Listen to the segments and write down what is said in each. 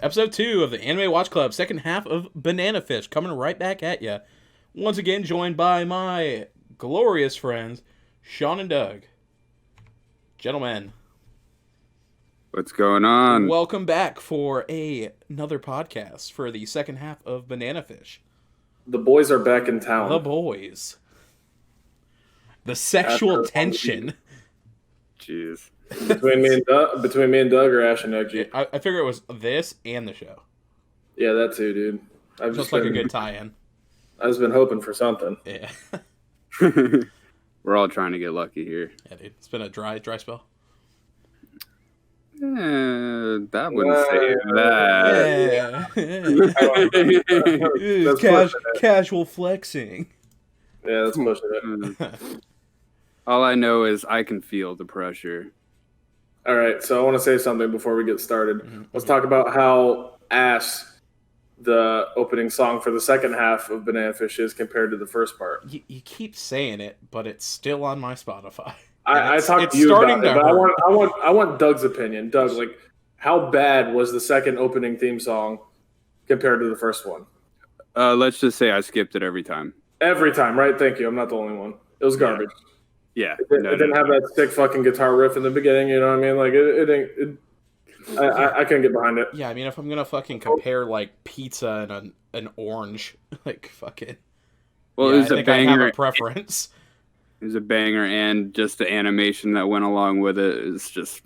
Episode 2 of the Anime Watch Club, second half of Banana Fish, coming right back at ya. Once again, joined by my glorious friends, Sean and Doug. Gentlemen, what's going on? welcome back for another podcast for the second half of Banana Fish. The boys are back in town. The boys. The sexual tension. Jeez. Between me and Doug, or Ash and Doug. I figure it was this and the show. Yeah, that too, dude. I've Just like a good tie-in. I've just been hoping for something. Yeah. We're all trying to get lucky here. Yeah, dude. It's been a dry spell. That wouldn't say that. Yeah. Casual flexing. Yeah, that's pushing it. All I know is I can feel the pressure. All right, so I want to say something before we get started. Mm-hmm. Let's talk about how ass the opening song for the second half of Banana Fish is compared to the first part. You keep saying it, but it's still on my Spotify. I talked to you about it, but I want Doug's opinion. Doug, like, how bad was the second opening theme song compared to the first one? Let's just say I skipped it every time. Every time, right? Thank you. I'm not the only one. It was garbage. Yeah. It didn't have that sick fucking guitar riff in the beginning, you know what I mean? Like, I couldn't get behind it. Yeah, I mean, if I'm gonna fucking compare, like, pizza and an orange, like, fucking... Well, it was a banger. I have a preference. It was a banger, and just the animation that went along with it is just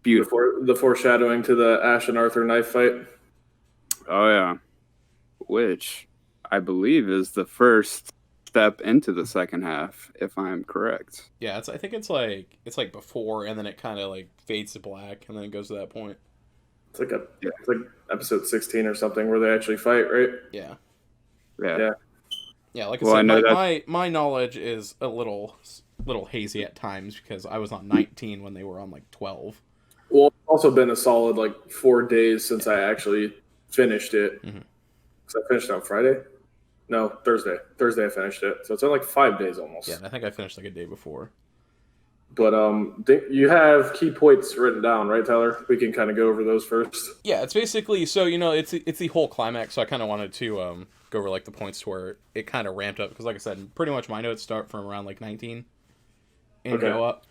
beautiful. The foreshadowing to the Ash and Arthur knife fight. Oh, yeah. Which I believe is the first step into the second half, if I'm correct. Yeah, I think it's like before, and then it kind of like fades to black, and then it goes to that point. It's like episode 16 or something where they actually fight, right? Yeah. Yeah, like I said, my knowledge is a little hazy at times because I was on 19 when they were on like 12. Well, it's also been a solid like 4 days since I actually finished it. Mm-hmm. Because I finished on Friday. No, Thursday. Thursday I finished it. So it's been like 5 days almost. Yeah, I think I finished like a day before. But you have key points written down, right, Tyler? We can kind of go over those first. Yeah, it's basically, so, you know, it's the whole climax, so I kind of wanted to go over like the points to where it kind of ramped up, because like I said, pretty much my notes start from around like 19 and go up.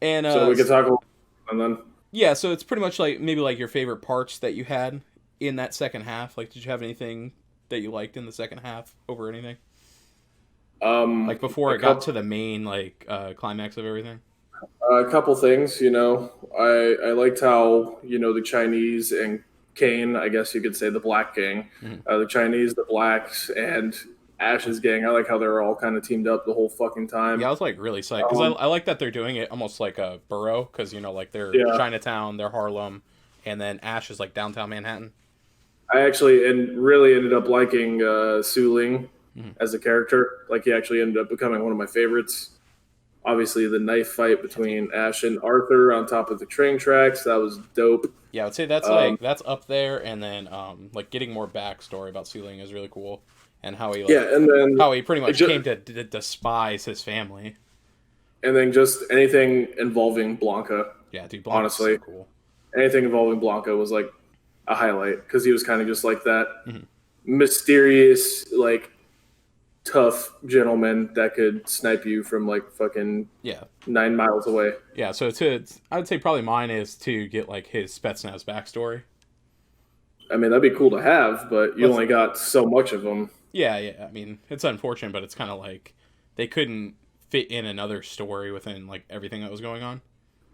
And so we can talk about and then... Yeah, so it's pretty much like maybe like your favorite parts that you had in that second half. Like, did you have anything that you liked in the second half over anything? Like before it got to the main like climax of everything? A couple things, you know. I liked how, you know, the Chinese and Kane, I guess you could say the Black Gang, the Chinese, the Blacks, and Ash's gang. I like how they're all kind of teamed up the whole fucking time. Yeah, I was like really psyched because I like that they're doing it almost like a borough, because, you know, like they're Chinatown, they're Harlem, and then Ash is like downtown Manhattan. I actually really ended up liking Su Ling as a character. Like, he actually ended up becoming one of my favorites. Obviously, the knife fight between Ash and Arthur on top of the train tracks, that was dope. Yeah, I would say that's that's up there, and then like getting more backstory about Su Ling is really cool, and how he and then how he pretty much came to despise his family. And then just anything involving Blanca. Yeah, dude, Blanca's honestly, so cool. Anything involving Blanca was like a highlight, because he was kind of just like that mysterious, like, tough gentleman that could snipe you from like fucking 9 miles away. Yeah, so I would say probably mine is to get like his Spetsnaz backstory. I mean, that'd be cool to have, but you only got so much of them. Yeah. I mean, it's unfortunate, but it's kind of like they couldn't fit in another story within like everything that was going on.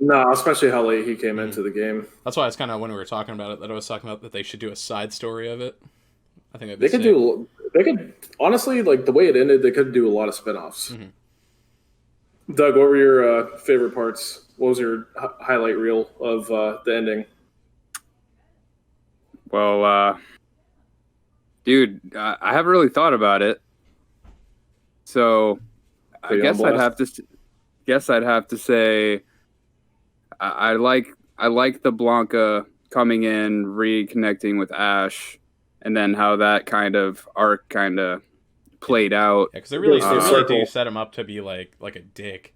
No, especially how late he came into the game. That's why it's kind of when we were talking about it that I was talking about that they should do a side story of it. I think they could honestly, like, the way it ended, they could do a lot of spinoffs. Doug, what were your favorite parts? What was your highlight reel of the ending? Well, dude, I haven't really thought about it, so I guess I'd have to say I like the Blanca coming in, reconnecting with Ash. And then how that kind of arc kind of played out. Yeah, because they really do set him up to be like a dick,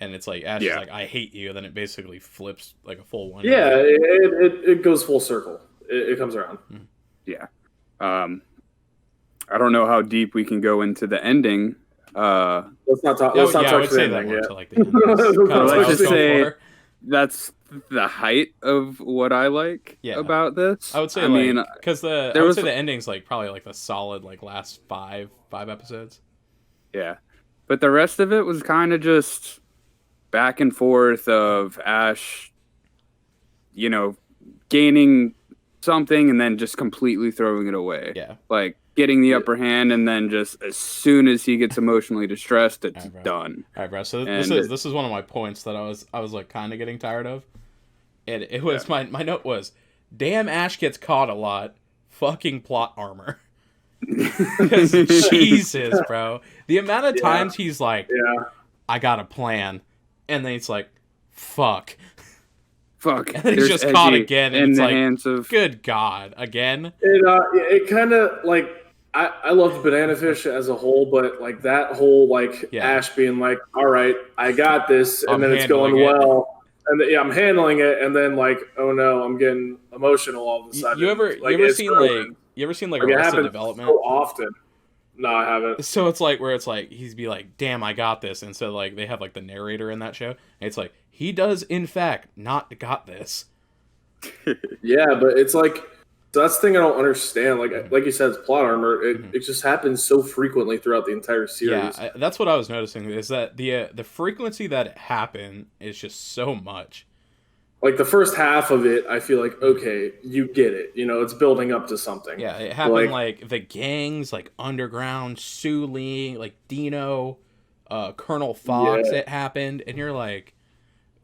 and it's like Ash is like, I hate you, and then it basically flips like a full one. Yeah, it goes full circle. It comes around. Yeah. I don't know how deep we can go into the ending. Let's not talk. Let's not touch the ending yet. Like the end. Let's just say that's the height of what I like about this. I would say, because the ending's like probably like the solid like last five episodes. Yeah, but the rest of it was kind of just back and forth of Ash, gaining something and then just completely throwing it away. Yeah, like getting the upper hand, and then just as soon as he gets emotionally distressed, it's done. All right, bro. So this is one of my points that I was like kind of getting tired of. And it was my note was, damn, Ash gets caught a lot. Fucking plot armor. Because Jesus, bro, the amount of times he's like, I got a plan, and then it's like, fuck. And then he's just caught again, and it's like, good God, again. It kind of like. I love Banana Fish as a whole, but like that whole Ash being like, all right, I got this, and then it's going well, and I'm handling it, and then like, oh no, I'm getting emotional all of a sudden. You ever seen Arrested Development? So often. No, I haven't. So it's like where it's like he's be like, damn, I got this, and so like they have like the narrator in that show, and it's like he does in fact not got this. Yeah, but it's like. So that's the thing I don't understand. Like you said, it's plot armor. It just happens so frequently throughout the entire series. Yeah, that's what I was noticing. Is that the frequency that it happened is just so much. Like the first half of it, I feel like okay, you get it. It's building up to something. Yeah, it happened like the gangs, like Underground, Su Ling, like Dino, Colonel Fox. It happened, and you're like,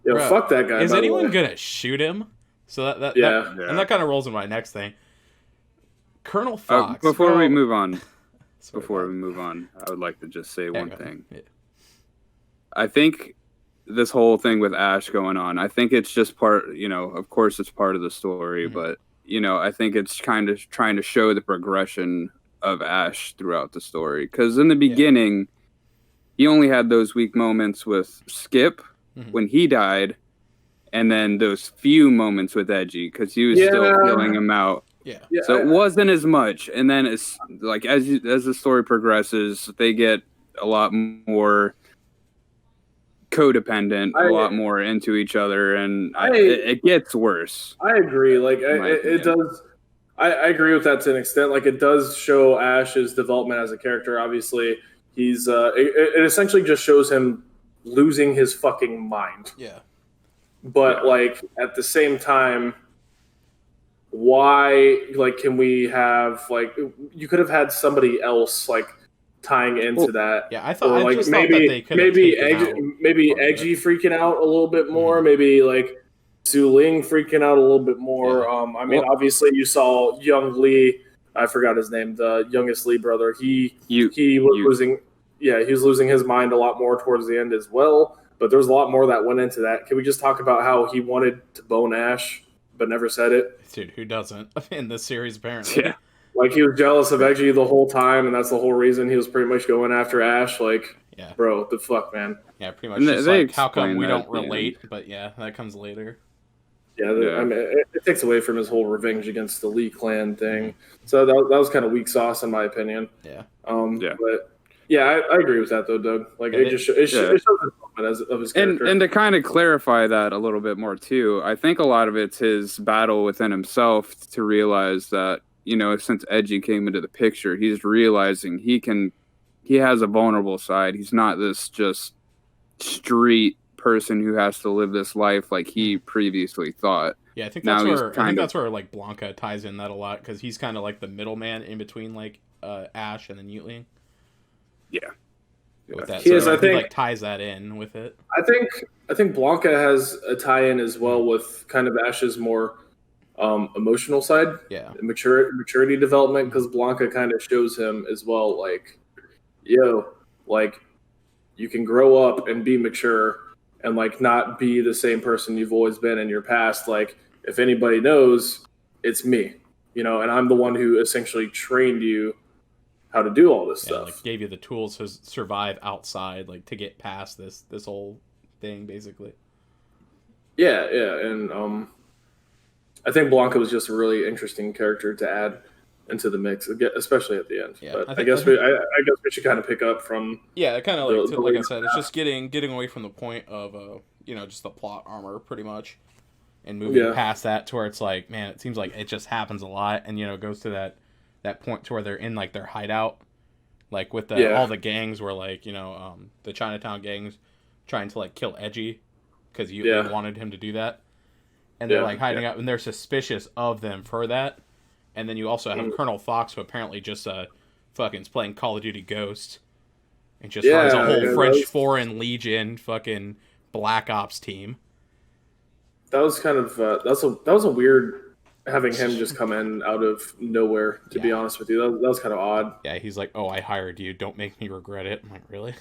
fuck that guy. Is anyone gonna shoot him? So that and that kind of rolls into my next thing. Colonel Fox. Before we move on, I would like to just say one thing. Yeah. I think this whole thing with Ash going on, I think it's just part. Of course, it's part of the story, but I think it's kind of trying to show the progression of Ash throughout the story. Because in the beginning, he only had those weak moments with Skip when he died. And then those few moments with Edgy, because he was still feeling him out. Yeah. So it wasn't as much. And then it's like as the story progresses, they get a lot more codependent, a lot more into each other, and it gets worse. I agree. Like it does. I agree with that to an extent. Like it does show Ash's development as a character. Obviously, he's it essentially just shows him losing his fucking mind. Yeah. But like at the same time, why can we have you could have had somebody else tying into that? Yeah, I thought maybe Eggy freaking out a little bit more, maybe Su Ling freaking out a little bit more. Yeah. Obviously you saw young Lee, I forgot his name, the youngest Lee brother. He was losing he was losing his mind a lot more towards the end as well. But there's a lot more that went into that. Can we just talk about how he wanted to bone Ash, but never said it? Dude, who doesn't in this series, apparently? Yeah. He was jealous of Eggy the whole time, and that's the whole reason he was pretty much going after Ash. Bro, the fuck, man. Yeah, pretty much. Just how come we don't relate? But yeah, that comes later. Yeah, I mean, it takes away from his whole revenge against the Lee clan thing. So that was kind of weak sauce, in my opinion. Yeah. But... Yeah, I agree with that though, Doug. It shows the development of his character. And to kind of clarify that a little bit more too, I think a lot of it's his battle within himself to realize that since Edgy came into the picture, he's realizing he has a vulnerable side. He's not this just street person who has to live this life like he previously thought. Yeah, I think that's where Blanca ties in that a lot, because he's kind of like the middleman in between Ash and then Yutling. Yeah. With that, he ties that in with it. I think Blanca has a tie-in as well with kind of Ash's more emotional side. Yeah. Maturity development, because Blanca kind of shows him as well, you can grow up and be mature and not be the same person you've always been in your past. If anybody knows, it's me, and I'm the one who essentially trained you how to do all this stuff. Gave you the tools to survive outside, to get past this whole thing, basically. Yeah, and I think Blanca was just a really interesting character to add into the mix, especially at the end. Yeah, but I guess we should kind of pick up from. Yeah, kind of like I said, it's just getting away from the point of just the plot armor, pretty much, and moving past that to where it's like, man, it seems like it just happens a lot, and it goes to that point to where they're in like their hideout, like with all the gangs where like the Chinatown gangs trying to like kill Edgy because they wanted him to do that, and they're like hiding out, and they're suspicious of them for that, and then you also have Colonel Fox, who apparently just fucking is playing Call of Duty Ghost, and just runs a whole French Foreign Legion fucking Black Ops team. That was kind of that was a weird having him just come in out of nowhere. To be honest with you, that was kind of odd. Yeah, he's like, "Oh, I hired you. Don't make me regret it." I'm like, really?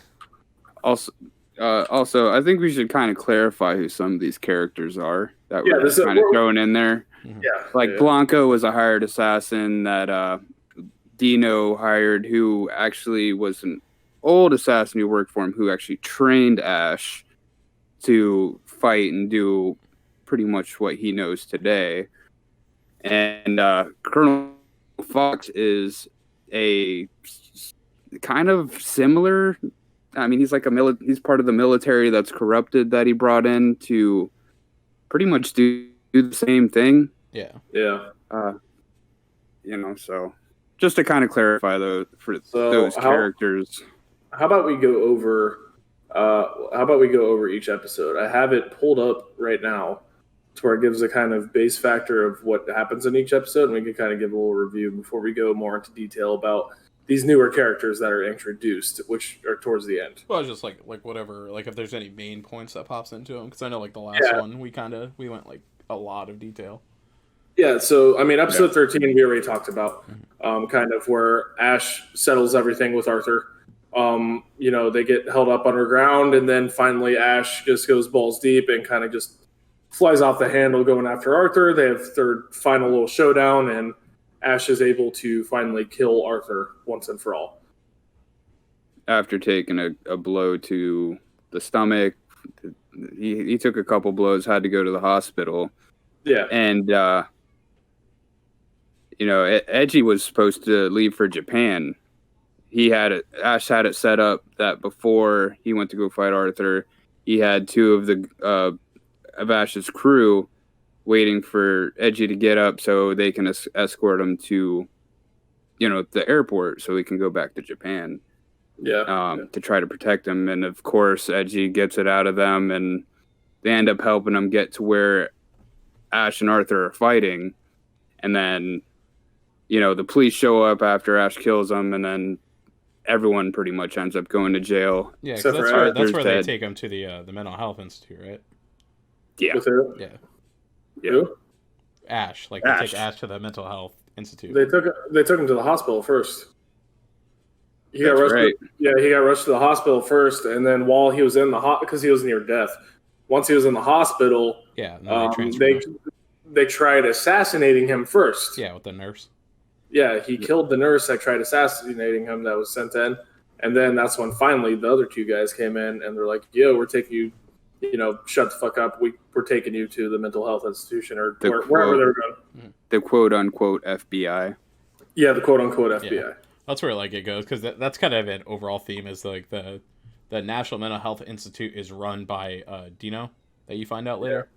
Also, I think we should kind of clarify who some of these characters are that we're kind of throwing in there. Yeah, Blanco was a hired assassin that Dino hired, who actually was an old assassin who worked for him, who actually trained Ash to fight and do pretty much what he knows today. And Colonel Fox is a kind of similar. I mean, he's like he's part of the military that's corrupted that he brought in to pretty much do the same thing. Yeah. So just to kind of clarify those characters. How about we go over each episode? I have it pulled up right now to where it gives a kind of base factor of what happens in each episode, and we can kind of give a little review before we go more into detail about these newer characters that are introduced, which are towards the end. Well, just like whatever, like if there's any main points that pops into them, because I know like the last one we went like a lot of detail. Yeah, so I mean, episode 13 we already talked about, kind of where Ash settles everything with Arthur. They get held up underground, and then finally Ash just goes balls deep and kind of just flies off the handle going after Arthur. They have their final little showdown, and Ash is able to finally kill Arthur once and for all. After taking a blow to the stomach, he took a couple blows, had to go to the hospital. Yeah. And, Edgy was supposed to leave for Japan. Ash had it set up that before he went to go fight Arthur, he had two of Ash's crew waiting for Edgy to get up so they can escort him to, the airport so he can go back to Japan. To try to protect him. And of course, Edgy gets it out of them, and they end up helping him get to where Ash and Arthur are fighting. And then, the police show up after Ash kills them, and then everyone pretty much ends up going to jail. Yeah, because that's where they take him to the mental health institute, right? Yeah. Yeah. Who? Ash. They take Ash to the mental health institute. They took him to the hospital first. He got rushed to the hospital first, and then while he was in the because he was near death. Once he was in the hospital, they tried assassinating him first. Yeah, with the nurse. Yeah, he killed the nurse that tried assassinating him that was sent in. And then that's when finally the other two guys came in, and they're like, yo, we're taking you, shut the fuck up. We're taking you to the mental health institution or wherever they're going. The quote-unquote FBI. Yeah, the quote-unquote FBI. Yeah. That's where it goes, because that's kind of an overall theme is like the National Mental Health Institute is run by Dino, that you find out later.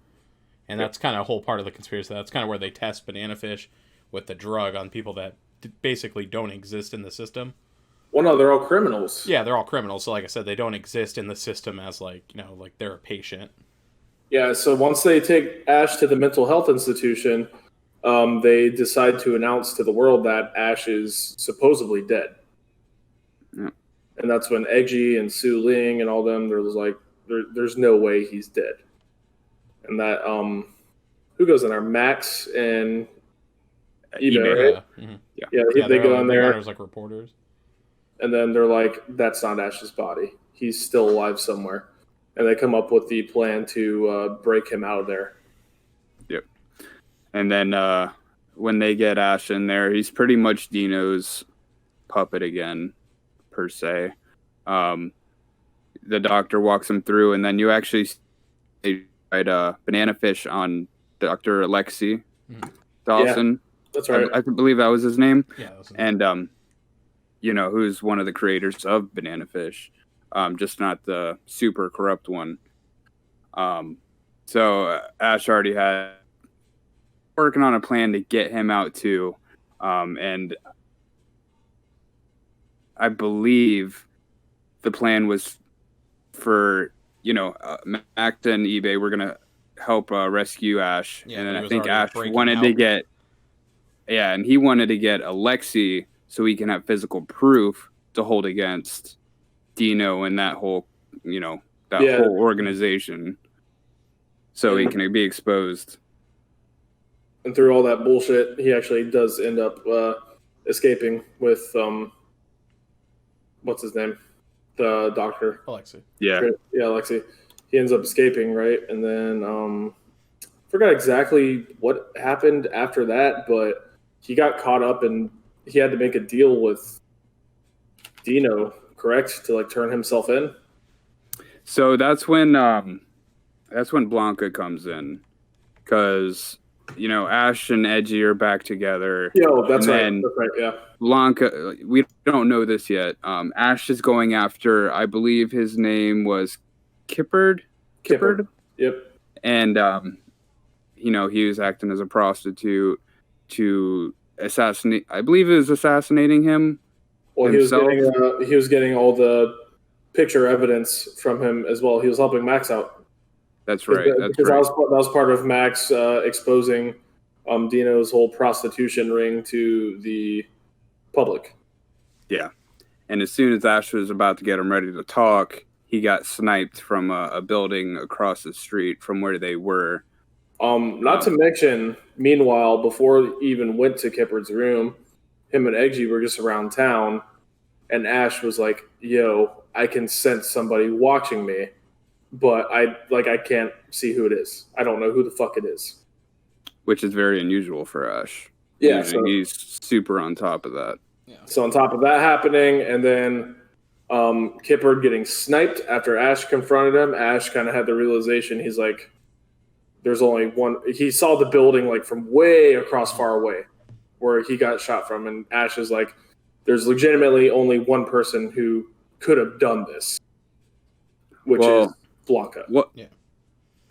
And that's kind of a whole part of the conspiracy. That's kind of where they test banana fish with the drug on people that basically don't exist in the system. Well, no, they're all criminals. Yeah, they're all criminals. So like I said, they don't exist in the system as like they're a patient. Yeah, so once they take Ash to the mental health institution, they decide to announce to the world that Ash is supposedly dead. Yeah. And that's when Edgy and Su Ling and all them, there's no way he's dead. And that, who goes in there? Max and eBay, right? Yeah. They go in there. There's like reporters. And then they're like, that's not Ash's body. He's still alive somewhere. And they come up with the plan to break him out of there. Yep. And then when they get Ash in there, he's pretty much Dino's puppet again, per se. the doctor walks him through, and then you actually write Banana Fish on Dr. Alexi Dawson. Yeah, that's right. I believe that was his name. Yeah, that was his name. And who's one of the creators of Banana Fish, just not the super corrupt one. So Ash already had working on a plan to get him out too, and I believe the plan was for Mac and eBay were gonna help rescue Ash, and then I think Ash wanted to get and he wanted to get Alexi so he can have physical proof to hold against Dino and that whole whole organization, so he can be exposed. And through all that bullshit, he actually does end up escaping with what's his name, the doctor, Alexi. Yeah, Alexi. He ends up escaping, right? And then forgot exactly what happened after that, but he got caught up and he had to make a deal with Dino, correct, to turn himself in. So that's when Blanca comes in, because Ash and Edgy are back together. That's right. That's right. Yeah. Blanca, we don't know this yet. Ash is going after, I believe his name was Kippard. Yep. And he was acting as a prostitute to assassinate. I believe it was assassinating him. Well, himself. He was getting all the picture evidence from him as well. He was helping Max out. That's right. That was part of Max exposing Dino's whole prostitution ring to the public. Yeah. And as soon as Ash was about to get him ready to talk, he got sniped from a building across the street from where they were. Not to mention, meanwhile, before he even went to Kippard's room, him and Eggy were just around town, and Ash was like, "Yo, I can sense somebody watching me, but I can't see who it is. I don't know who the fuck it is." Which is very unusual for Ash. Yeah, he's super on top of that. Yeah. So on top of that happening, and then Kippard getting sniped after Ash confronted him, Ash kind of had the realization. He's like, there's only one. He saw the building from way across far away where he got shot from, and Ash is like, there's legitimately only one person who could have done this, which is Blanca.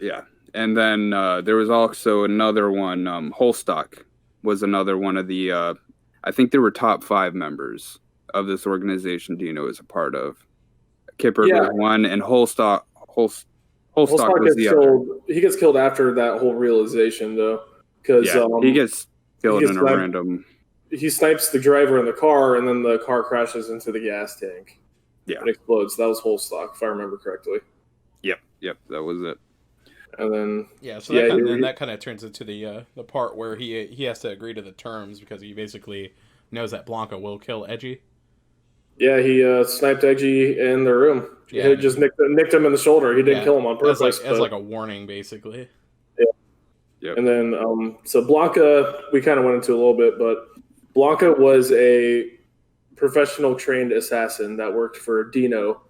Yeah. And then there was also another one. Holstock was another one of the, I think there were top 5 members of this organization Dino is a part of. Kippard was one, and Holstock was the other. He gets killed after that whole realization, though. Because he gets killed in a random... He snipes the driver in the car, and then the car crashes into the gas tank. Yeah. And explodes. That was Holstock, if I remember correctly. Yep, that was it. And then that kind of turns into the part where he has to agree to the terms, because he basically knows that Blanca will kill Edgy. Yeah, he sniped Edgy in the room. Yeah, he just nicked him in the shoulder. He didn't kill him on purpose. As a warning, basically. Yeah. Yep. And then so Blanca, we kind of went into a little bit, but Blanca was a professional trained assassin that worked for Dino,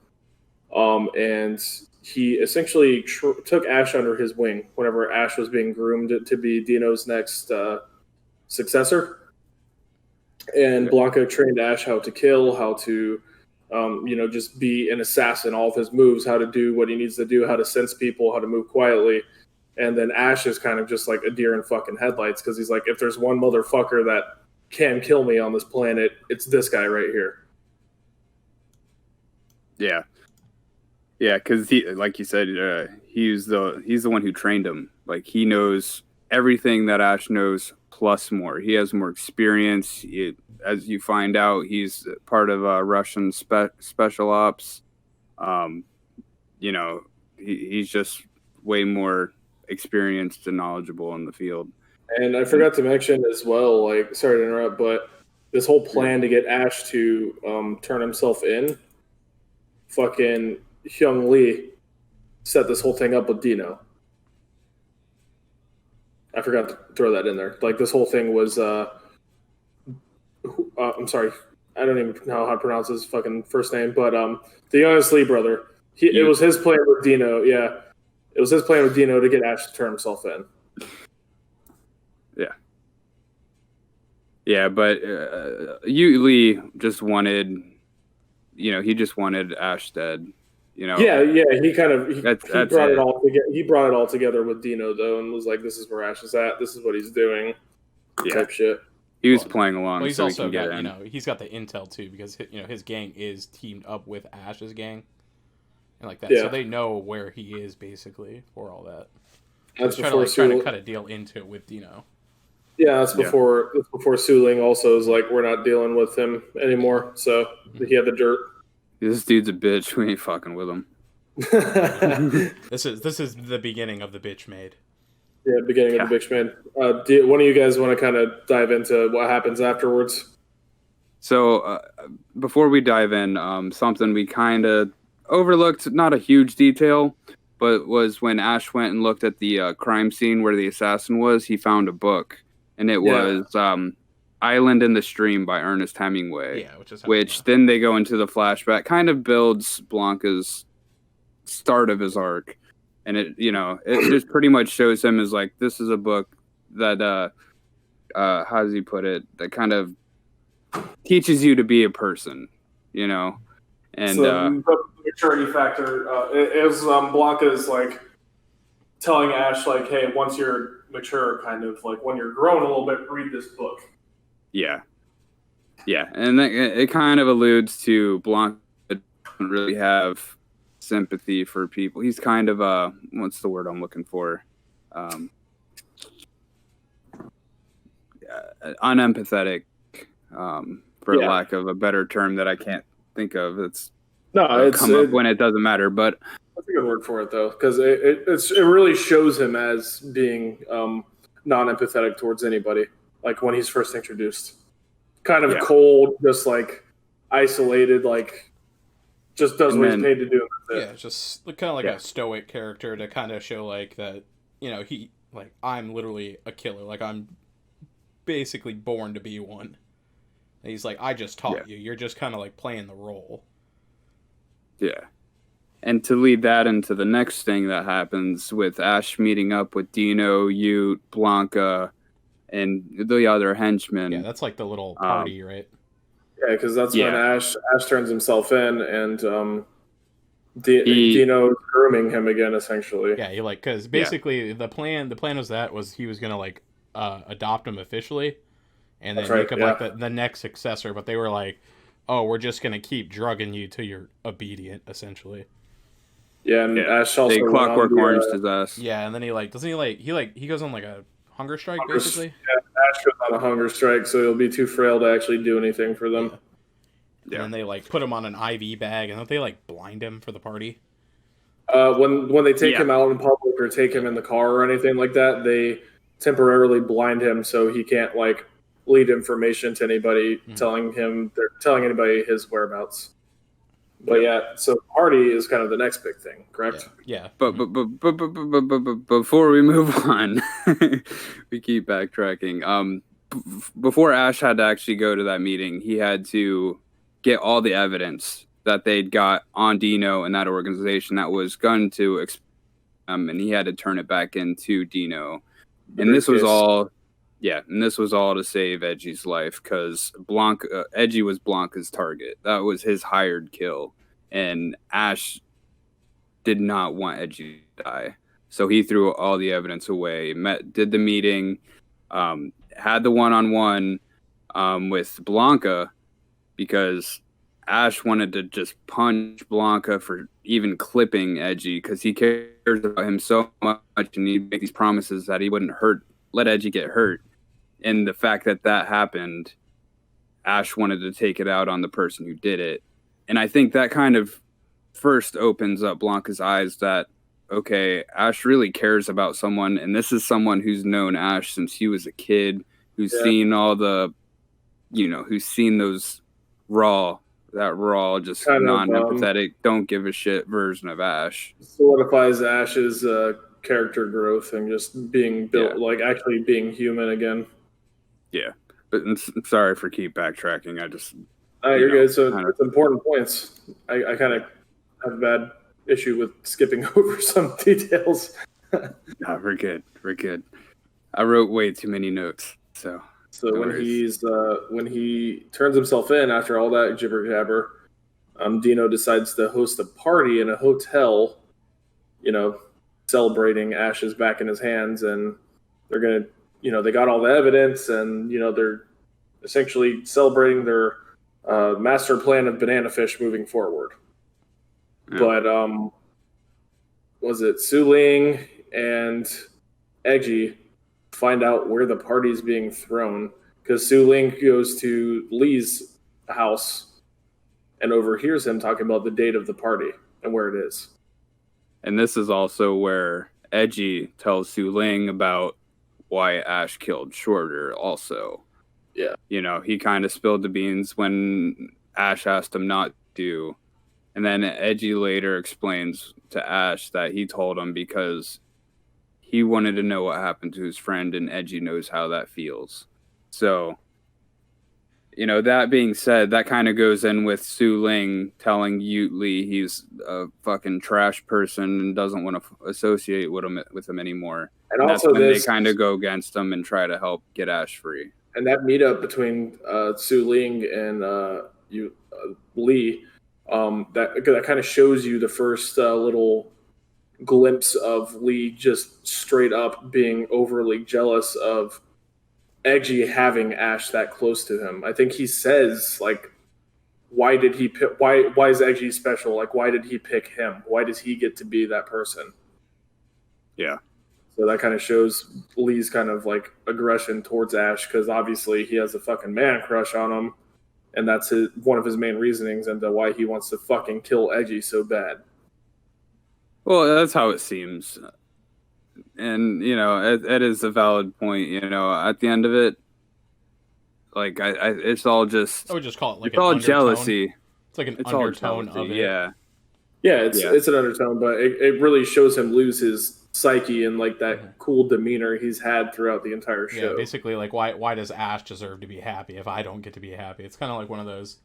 and he essentially took Ash under his wing whenever Ash was being groomed to be Dino's next successor. And Blanca trained Ash how to kill, how to, just be an assassin, all of his moves, how to do what he needs to do, how to sense people, how to move quietly. And then Ash is kind of just like a deer in fucking headlights, because he's like, if there's one motherfucker that can kill me on this planet, it's this guy right here. Yeah, because he, like you said, he's the one who trained him. Like, he knows everything that Ash knows plus more. He has more experience. As you find out, he's part of Russian special ops. He's just way more experienced and knowledgeable in the field. And I forgot to mention as well, sorry to interrupt, but this whole plan to get Ash to turn himself in, fucking Hyung Lee set this whole thing up with Dino. I forgot to throw that in there. This whole thing was, I'm sorry, I don't even know how to pronounce his fucking first name, but the youngest Lee brother, It was his plan with Dino. Yeah, it was his plan with Dino to get Ash to turn himself in. Yeah. Yeah, but Lee just wanted, he just wanted Ash dead. Yeah. He kind of he brought it all together. He brought it all together with Dino though, and was like, "This is where Ash is at. This is what he's doing." Type shit. He was playing along. Well, he's so also he can got he's got the intel too, because his gang is teamed up with Ash's gang, and like that, so they know where he is basically for all that. That's before trying to cut a deal into it with Dino. Yeah, that's before Su Ling also is like, we're not dealing with him anymore. So he had the dirt. This dude's a bitch. We ain't fucking with him. This is the beginning of the bitch made. Yeah, beginning of the bitch made. One of you guys want to kind of dive into what happens afterwards? So before we dive in, something we kind of overlooked, not a huge detail, but was when Ash went and looked at the crime scene where the assassin was, he found a book. And it was Island in the Stream by Ernest Hemingway. Yeah, which then they go into the flashback, kind of builds Blanca's start of his arc. And it just pretty much shows him as like, this is a book that, how does he put it? That kind of teaches you to be a person, And so the maturity factor is Blanca's like telling Ash like, hey, once you're mature, kind of like when you're growing a little bit, read this book. Yeah, and it kind of alludes to Blanca doesn't really have sympathy for people. He's kind of what's the word I'm looking for? Unempathetic, for lack of a better term that I can't think of. It's come up when it doesn't matter, but that's a good word for it though, because it really shows him as being non-empathetic towards anybody. Like when he's first introduced, kind of cold, just like isolated, like just does what he's paid to do. Yeah, just kind of like a stoic character to kind of show like that. He like, I'm literally a killer. Like I'm basically born to be one. And he's like, I just taught you. You're just kind of like playing the role. Yeah. And to lead that into the next thing that happens with Ash meeting up with Dino, Ute, Blanca, and the other henchmen. Yeah, that's like the little party, right? Yeah, because that's when Ash turns himself in, and Dino's grooming him again, essentially. Yeah, because basically the plan was he was gonna like adopt him officially, and then make him like the next successor. But they were like, oh, we're just gonna keep drugging you till you're obedient, essentially. Yeah, and Ash also they Clockwork Orange his ass. Yeah, and then he goes on like a hunger strike, basically. Yeah, Ash goes on a hunger strike, so he'll be too frail to actually do anything for them. Yeah. And then they like put him on an IV bag, and don't they like blind him for the party? When they take him out in public or take him in the car or anything like that, they temporarily blind him so he can't like lead information to anybody, telling anybody his whereabouts. But so party is kind of the next big thing, correct? Yeah. But before we move on, we keep backtracking. Before Ash had to actually go to that meeting, he had to get all the evidence that they'd got on Dino and that organization that was going to and he had to turn it back into Dino. And this was all to save Edgy's life, because Edgy was Blanca's target. That was his hired kill. And Ash did not want Edgy to die. So he threw all the evidence away, did the meeting, had the one-on-one with Blanca, because Ash wanted to just punch Blanca for even clipping Edgy, because he cares about him so much, and he'd make these promises that he wouldn't let Edgy get hurt. And the fact that happened, Ash wanted to take it out on the person who did it. And I think that kind of first opens up Blanca's eyes that, okay, Ash really cares about someone, and this is someone who's known Ash since he was a kid, who's seen all the, who's seen those raw, just non-empathetic, don't give a shit version of Ash. Solidifies Ash's character growth and just being built, like actually being human again. Yeah, but I'm sorry for keep backtracking. I just you're good. So it's important points. I kind of have bad issue with skipping over some details. No, we're good. We're good. I wrote way too many notes, so. So when he turns himself in after all that jibber jabber, Dino decides to host a party in a hotel, celebrating Ash's back in his hands, and they're gonna, they got all the evidence, and they're essentially celebrating their master plan of banana fish moving forward. Yeah. But was it Su Ling and Eggy find out where the party's being thrown, because Su Ling goes to Lee's house and overhears him talking about the date of the party and where it is. And this is also where Edgy tells Su Ling about why Ash killed Shorter also. Yeah. He kind of spilled the beans when Ash asked him not to. And then Edgy later explains to Ash that he told him because he wanted to know what happened to his friend, and Edgy knows how that feels. So, that being said, that kind of goes in with Su Ling telling Ute Lee he's a fucking trash person and doesn't want to associate with him anymore. And that's when they kind of go against him and try to help get Ash free. And that meetup between Su Ling and Lee, that kind of shows you the first little glimpse of Lee just straight up being overly jealous of Edgy having Ash that close to him. I think he says, like, why did he pick, why is Edgy special? Like, why did he pick him? Why does he get to be that person? Yeah. So that kind of shows Lee's kind of like aggression towards Ash, because obviously he has a fucking man crush on him, and that's one of his main reasonings into why he wants to fucking kill Edgy so bad. Well, that's how it seems. And, it is a valid point, at the end of it, like, it's all just... I would just call it like it's all undertone. Jealousy. It's like an undertone of it. Yeah. Yeah, it's an undertone, but it really shows him lose his psyche and, like, that cool demeanor he's had throughout the entire show. Yeah, basically, like, why does Ash deserve to be happy if I don't get to be happy? It's kind of like one of those,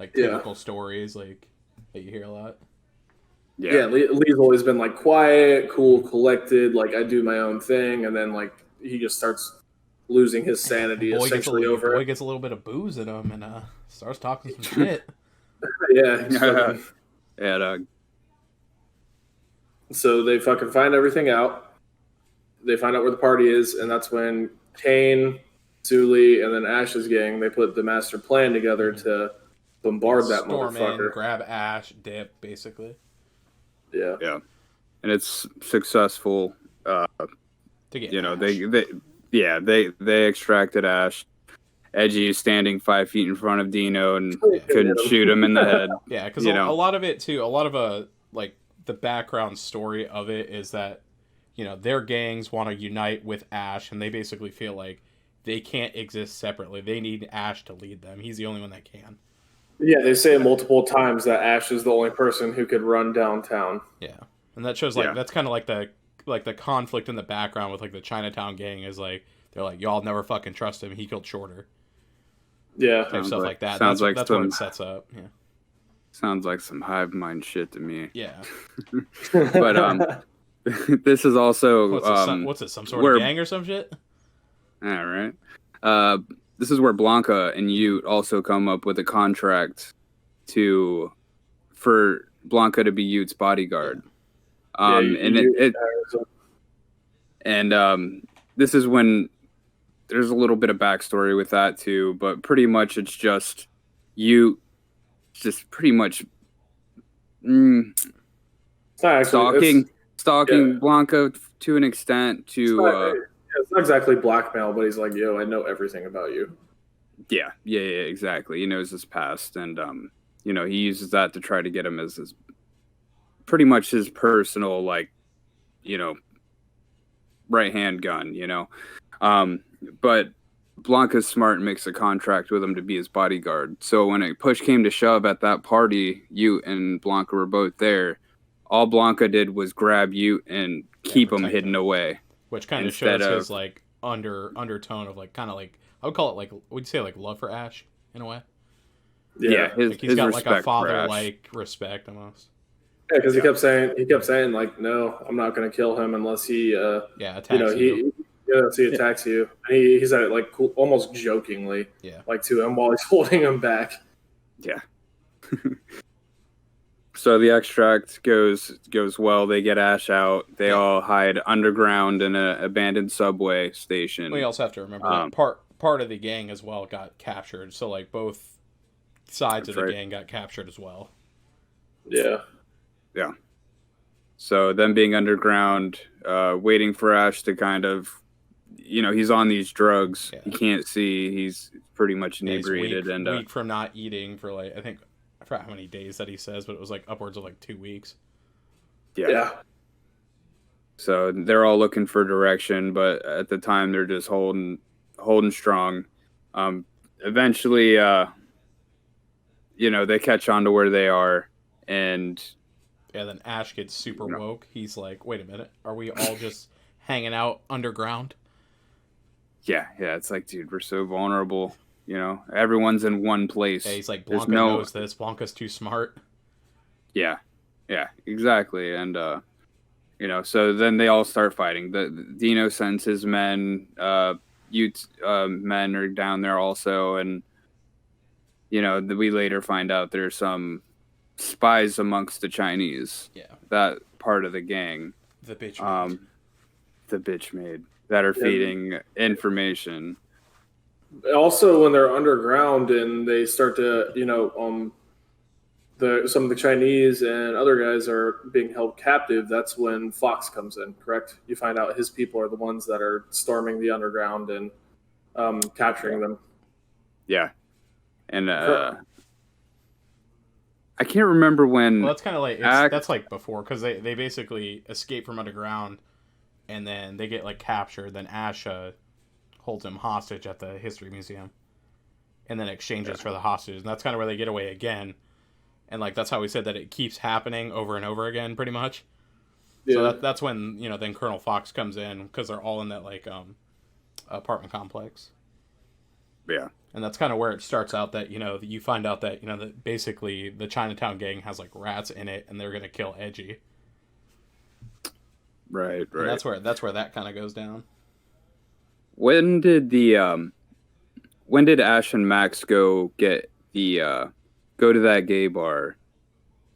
like, typical stories, like, that you hear a lot. Yeah, Lee's always been like quiet, cool, collected, like I do my own thing, and then like he just starts losing his sanity essentially over it. Boy gets a little bit of booze in him and starts talking some shit. Yeah. Dog. So they fucking find everything out. They find out where the party is, and that's when Kane, Su Lee, and then Ash's gang, they put the master plan together to bombard that motherfucker. In, grab Ash, dip, basically. Yeah. And it's successful. To get Ash. They extracted Ash. Edgy is standing 5 feet in front of Dino and couldn't shoot him in the head. Yeah, because a lot of it too, a lot of like the background story of it is that their gangs want to unite with Ash, and they basically feel like they can't exist separately. They need Ash to lead them. He's the only one that can. Yeah, they say multiple times that Ash is the only person who could run downtown. Yeah, and that shows that's kind of like the conflict in the background with like the Chinatown gang is like they're like y'all never fucking trust him. He killed Shorter. Yeah, stuff like that. That's what it sets up. Yeah, sounds like some hive mind shit to me. Yeah, but this is also what's it? Some sort of gang or some shit? All right. This is where Blanca and Ute also come up with a contract for Blanca to be Ute's bodyguard. This is when there's a little bit of backstory with that too, but pretty much it's just Ute just pretty much stalking Blanca to an extent it's not exactly blackmail, but he's like, yo, I know everything about you. Yeah, exactly. He knows his past, and he uses that to try to get him as his pretty much his personal, like, right-hand gun, But Blanca's smart and makes a contract with him to be his bodyguard. So when a push came to shove at that party, Ute and Blanca were both there. All Blanca did was grab Ute and keep him hidden away. Which kind of shows his like undertone of like kind of like I would call it like would you say like love for Ash in a way? Yeah, he's got like a father like respect almost. Yeah, because he kept saying like, no, I'm not going to kill him unless he, attacks you. He attacks you. And he said it like almost jokingly, like to him while he's holding him back. Yeah. So the extract goes well. They get Ash out. They all hide underground in an abandoned subway station. We also have to remember that part of the gang as well got captured. So like both sides of the gang got captured as well. Yeah. Yeah. So them being underground, waiting for Ash to kind of, he's on these drugs. He can't see. He's pretty much inebriated. He's and weak from not eating for like, I forgot how many days that he says, but it was like upwards of like 2 weeks. Yeah. So they're all looking for direction, but at the time they're just holding strong. Eventually, they catch on to where they are, and then Ash gets super woke. He's like, "Wait a minute, are we all just hanging out underground?" Yeah. It's like, dude, we're so vulnerable. Everyone's in one place. Yeah, he's like, Blanca knows this. Blanca's too smart. Yeah, exactly. And so then they all start fighting. Dino sends his men. Ute men are down there also, and we later find out there's some spies amongst the Chinese. Yeah, that part of the gang. The bitch maid that are feeding information. Also, when they're underground and they start to, some of the Chinese and other guys are being held captive, that's when Fox comes in, correct? You find out his people are the ones that are storming the underground and capturing them. Yeah. And I can't remember when... Well, that's kind of like... that's like before, because they basically escape from underground, and then they get like captured, then Ash holds him hostage at the History Museum, and then exchanges for the hostages, and that's kind of where they get away again. And like that's how we said that it keeps happening over and over again, pretty much. Yeah. So that's when then Colonel Fox comes in, because they're all in that like apartment complex. Yeah. And that's kind of where it starts out that you find out that that basically the Chinatown gang has like rats in it, and they're gonna kill Edgy. Right. And that's where that kind of goes down. When did Ash and Max go to that gay bar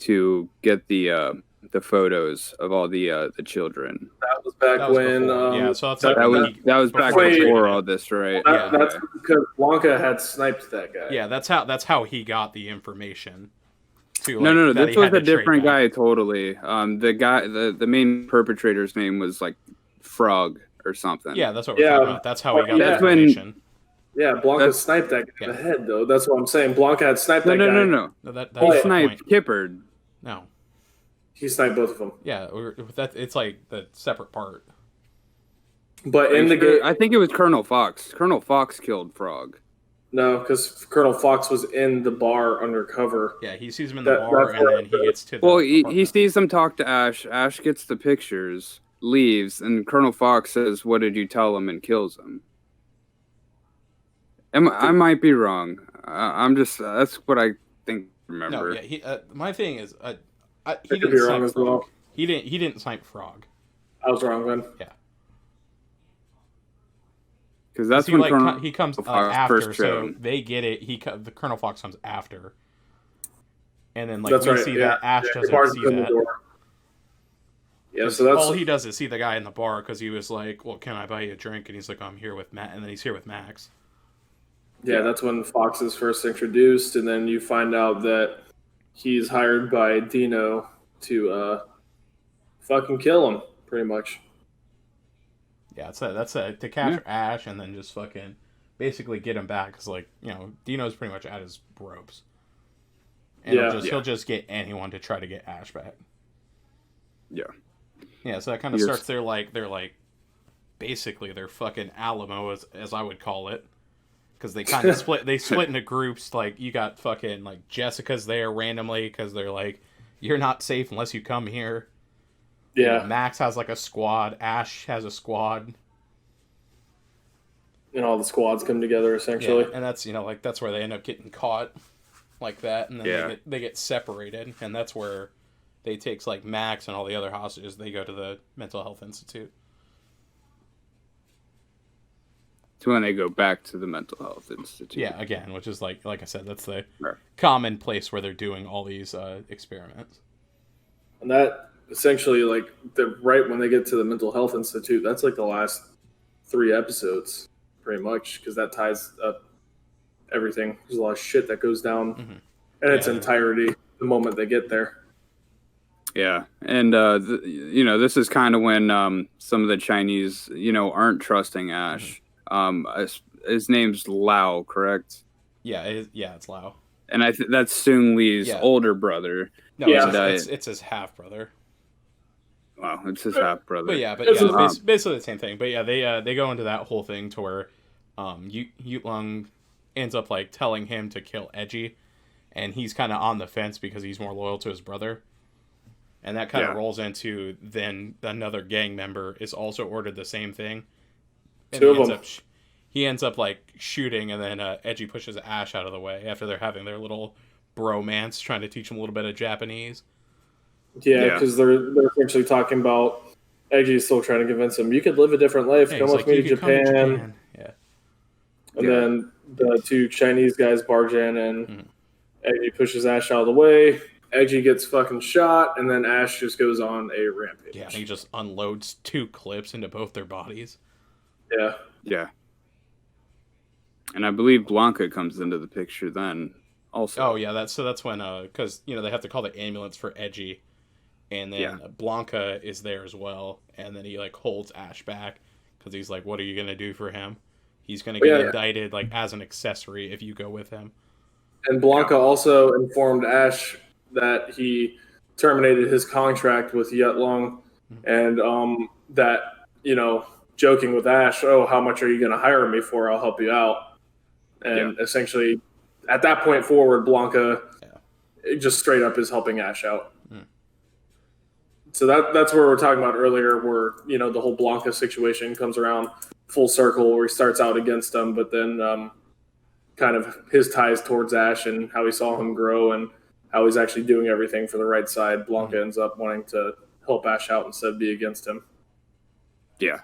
to get the photos of all the children? That was back when. So that's that was back before all this, right? That's because Blanca had sniped that guy. Yeah, that's how he got the information. No, this was a different guy totally. The guy, the main perpetrator's name was like Frog or something. Yeah, that's what we're talking about. That's how he got the information. Yeah, Blanca sniped that guy in the head, though. That's what I'm saying. Blanca had sniped that guy. No. He sniped Kippard. No. He sniped both of them. Yeah, it's like the separate part. But in the game... I think it was Colonel Fox. Colonel Fox killed Frog. No, because Colonel Fox was in the bar undercover. Yeah, he sees him in the bar, and then he gets to the... Well, he sees them talk to Ash. Ash gets the pictures, leaves, and Colonel Fox says, "What did you tell him?" and kills him. I might be wrong. I'm just... that's what I think. Remember? No, yeah. My thing is, he didn't snipe Frog. Well. He didn't snipe Frog. I was wrong then. Yeah. Because that's when he comes after, so they get it. The Colonel Fox comes after, and then like see that Ash doesn't see that. Yeah, so that's all he does is see the guy in the bar, because he was like, "Well, can I buy you a drink?" And he's like, "I'm here with Matt," and then he's here with Max. Yeah, that's when Fox is first introduced, and then you find out that he's hired by Dino to fucking kill him, pretty much. Yeah, that's to capture Ash and then just fucking basically get him back, because like Dino's pretty much at his ropes, and he'll just get anyone to try to get Ash back. Yeah. So that kind of starts their basically their fucking Alamo, as I would call it, because they kind of split into groups. Like you got fucking like Jessica's there randomly because they're like, you're not safe unless you come here. Yeah, Max has like a squad. Ash has a squad, and all the squads come together essentially. Yeah, and that's that's where they end up getting caught, like that, and then they get separated, and that's where they takes like Max and all the other hostages. They go to the mental health institute. So when they go back to the mental health institute. Yeah, again, which is like I said, that's the common place where they're doing all these experiments. And that essentially, like, right when they get to the mental health institute, that's like the last 3 episodes, pretty much, because that ties up everything. There's a lot of shit that goes down in its entirety the moment they get there. Yeah, and this is kind of when some of the Chinese, aren't trusting Ash. His name's Lao, correct? Yeah, it's Lao. And that's Sung Lee's older brother. No, it's his half brother. Wow, it's his half brother. But basically the same thing. But yeah, they go into that whole thing to where Yut Lung ends up like telling him to kill Edgy, and he's kind of on the fence because he's more loyal to his brother. And that kind of rolls into then another gang member is also ordered the same thing. And 2 of them. He ends up like shooting, and then Edgy pushes Ash out of the way after they're having their little bromance, trying to teach him a little bit of Japanese. Yeah, because they're essentially talking about Edgy's still trying to convince him, you could live a different life. Come with me to Japan. Yeah. And then the 2 Chinese guys barge in, and Edgy pushes Ash out of the way. Edgy gets fucking shot, and then Ash just goes on a rampage. Yeah, and he just unloads 2 clips into both their bodies. Yeah. Yeah. And I believe Blanca comes into the picture then also. Oh, yeah, that's when, because, they have to call the ambulance for Edgy, and then Blanca is there as well, and then he, like, holds Ash back, because he's like, what are you going to do for him? He's going to get indicted, like, as an accessory if you go with him. And Blanca also informed Ash that he terminated his contract with Yut Lung, and that, joking with Ash, oh, how much are you going to hire me for? I'll help you out. And essentially, at that point forward, Blanca just straight up is helping Ash out. So that's where we're talking about earlier, where, the whole Blanca situation comes around full circle, where he starts out against him, but then kind of his ties towards Ash and how he saw him grow and how he's actually doing everything for the right side. Blanca ends up wanting to help Ash out instead of be against him. Yeah,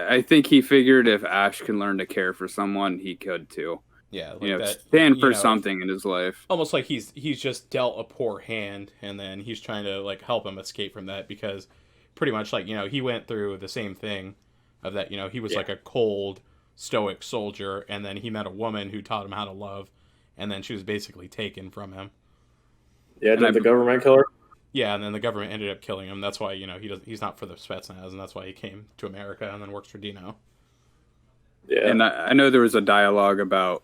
I think he figured if Ash can learn to care for someone, he could too. Yeah, like stand for something in his life. Almost like he's just dealt a poor hand, and then he's trying to like help him escape from that, because pretty much like he went through the same thing of that. He was like a cold, stoic soldier, and then he met a woman who taught him how to love, and then she was basically taken from him. Yeah, did the government kill her? Yeah, and then the government ended up killing him. That's why he's not for the Spetsnaz, and that's why he came to America and then works for Dino. Yeah, and I know there was a dialogue about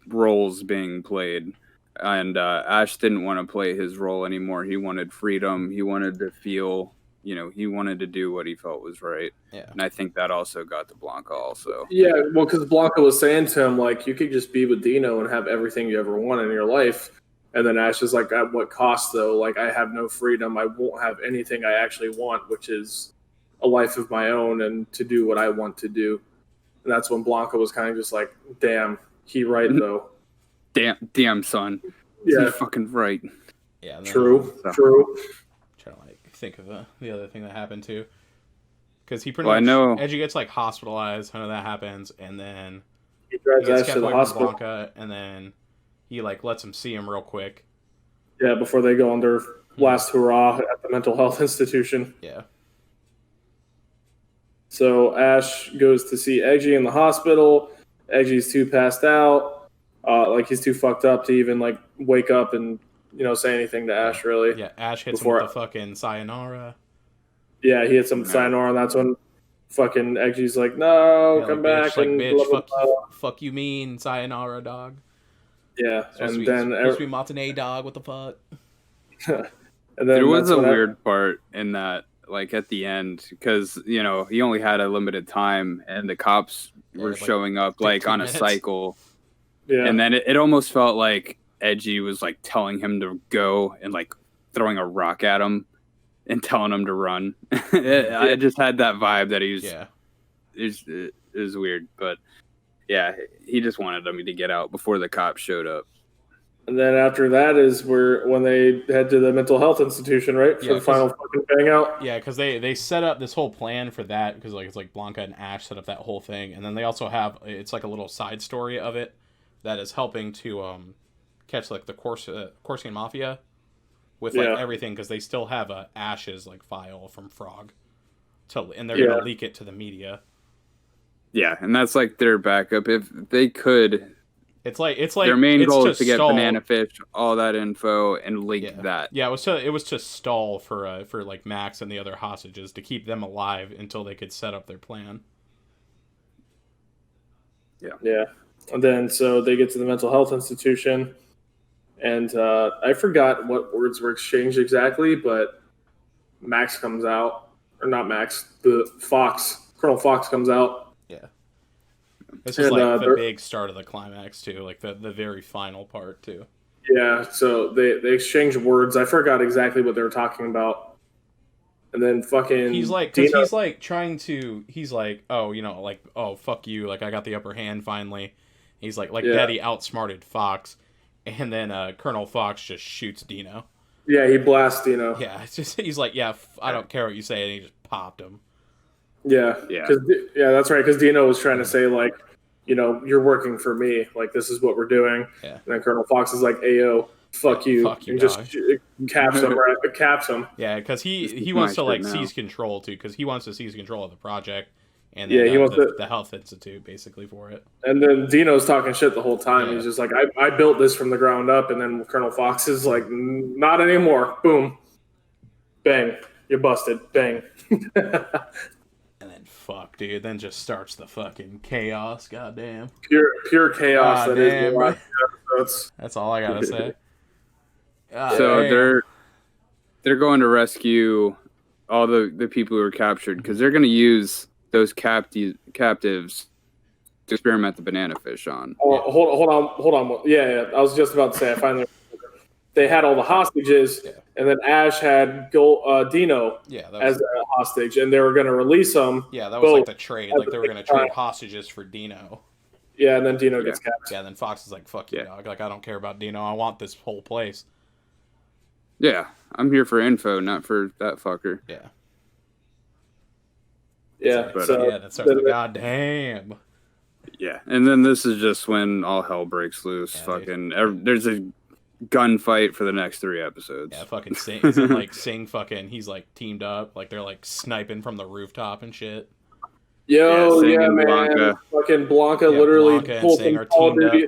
roles being played, and Ash didn't want to play his role anymore. He wanted freedom. He wanted to feel, he wanted to do what he felt was right. Yeah, and I think that also got to Blanca also. Yeah, well, because Blanca was saying to him, like, you could just be with Dino and have everything you ever want in your life. And then Ash is like, at what cost, though? Like, I have no freedom. I won't have anything I actually want, which is a life of my own and to do what I want to do. And that's when Blanca was kind of just like, damn, he right, though. Damn, son. Yeah. He's fucking right. Yeah. True. I'm trying to, like, think of the other thing that happened, too. Because he pretty much... Edgy gets, like, hospitalized. I know that happens. And then... He drives Ash to the hospital. Blanca, and then... He, like, lets him see him real quick. Yeah, before they go on their last hurrah at the mental health institution. Yeah. So Ash goes to see Edgy in the hospital. Edgy's too passed out. He's too fucked up to even, like, wake up and, say anything to Ash, really. Yeah, Ash hits him with the fucking sayonara. Yeah, he hits him with sayonara, and that's when fucking Edgy's like, no, come back. Like, and bitch, blah, blah, blah. fuck you mean, sayonara, dog. Yeah, supposed to be matinee, dog. What the fuck? And then there was a weird part in that, like at the end, because he only had a limited time, and the cops were showing up like on a cycle. Yeah, and then it almost felt like Edgy was like telling him to go and like throwing a rock at him and telling him to run. I just had that vibe that it was weird, but. Yeah, he just wanted him to get out before the cops showed up. And then after that is when they head to the mental health institution, right? For the final fucking bang out. Yeah, because they set up this whole plan for that, because like it's like Blanca and Ash set up that whole thing, and then they also have, it's like a little side story of it that is helping to catch like the Corsican Mafia with like everything, because they still have a Ash's like file from Frog, and they're gonna leak it to the media. Yeah, and that's like their backup if they could. It's like their main goal is to get Banana Fish, all that info, and leak that. Yeah, it was to stall for like Max and the other hostages, to keep them alive until they could set up their plan. Yeah. And then so they get to the mental health institution, and I forgot what words were exchanged exactly, but Max comes out, or not Max, Colonel Fox comes out. Yeah. This is like the big start of the climax too, like the very final part too. Yeah, so they exchange words. I forgot exactly what they were talking about. And then fucking he's like, because he's like trying to, he's like, oh, like, oh, fuck you, like I got the upper hand finally. He's like Daddy outsmarted Fox, and then Colonel Fox just shoots Dino. Yeah, he blasts Dino. Yeah, it's just, he's like, yeah, I don't care what you say, and he just popped him. Yeah, that's right. Because Dino was trying to say like, you're working for me. Like this is what we're doing. Yeah. And then Colonel Fox is like, "Ayo, fuck you," and just caps him. Right, caps him. Yeah, because he wants to like seize control too, because he wants to seize control of the project, and then, he wants the Health Institute basically for it. And then Dino's talking shit the whole time. Yeah. He's just like, I built this from the ground up, and then Colonel Fox is like, not anymore. Boom, bang, you're busted. Bang. And then fuck, dude. Then just starts the fucking chaos. Goddamn. Pure chaos. God damn, that's all I gotta say. So they're going to rescue all the people who were captured, because they're going to use those captives to experiment the banana fish on. Oh, hold on. Yeah. I was just about to say. I finally. They had all the hostages, and then Ash had Dino as a hostage, and they were going to release them. Yeah, that was like the trade. Like they were going to trade hostages for Dino. Yeah, and then Dino gets captured. Yeah, and then Fox is like, fuck you, dog. Like, I don't care about Dino. I want this whole place. Yeah, I'm here for info, not for that fucker. Yeah. Yeah, that starts the goddamn. Yeah, and then this is just when all hell breaks loose. There's a gunfight for the next 3 episodes. Yeah, fucking Sing fucking, he's like teamed up, like they're like sniping from the rooftop and shit. Yo, man. Blanca. Fucking Blanca literally pulls some Call of Duty.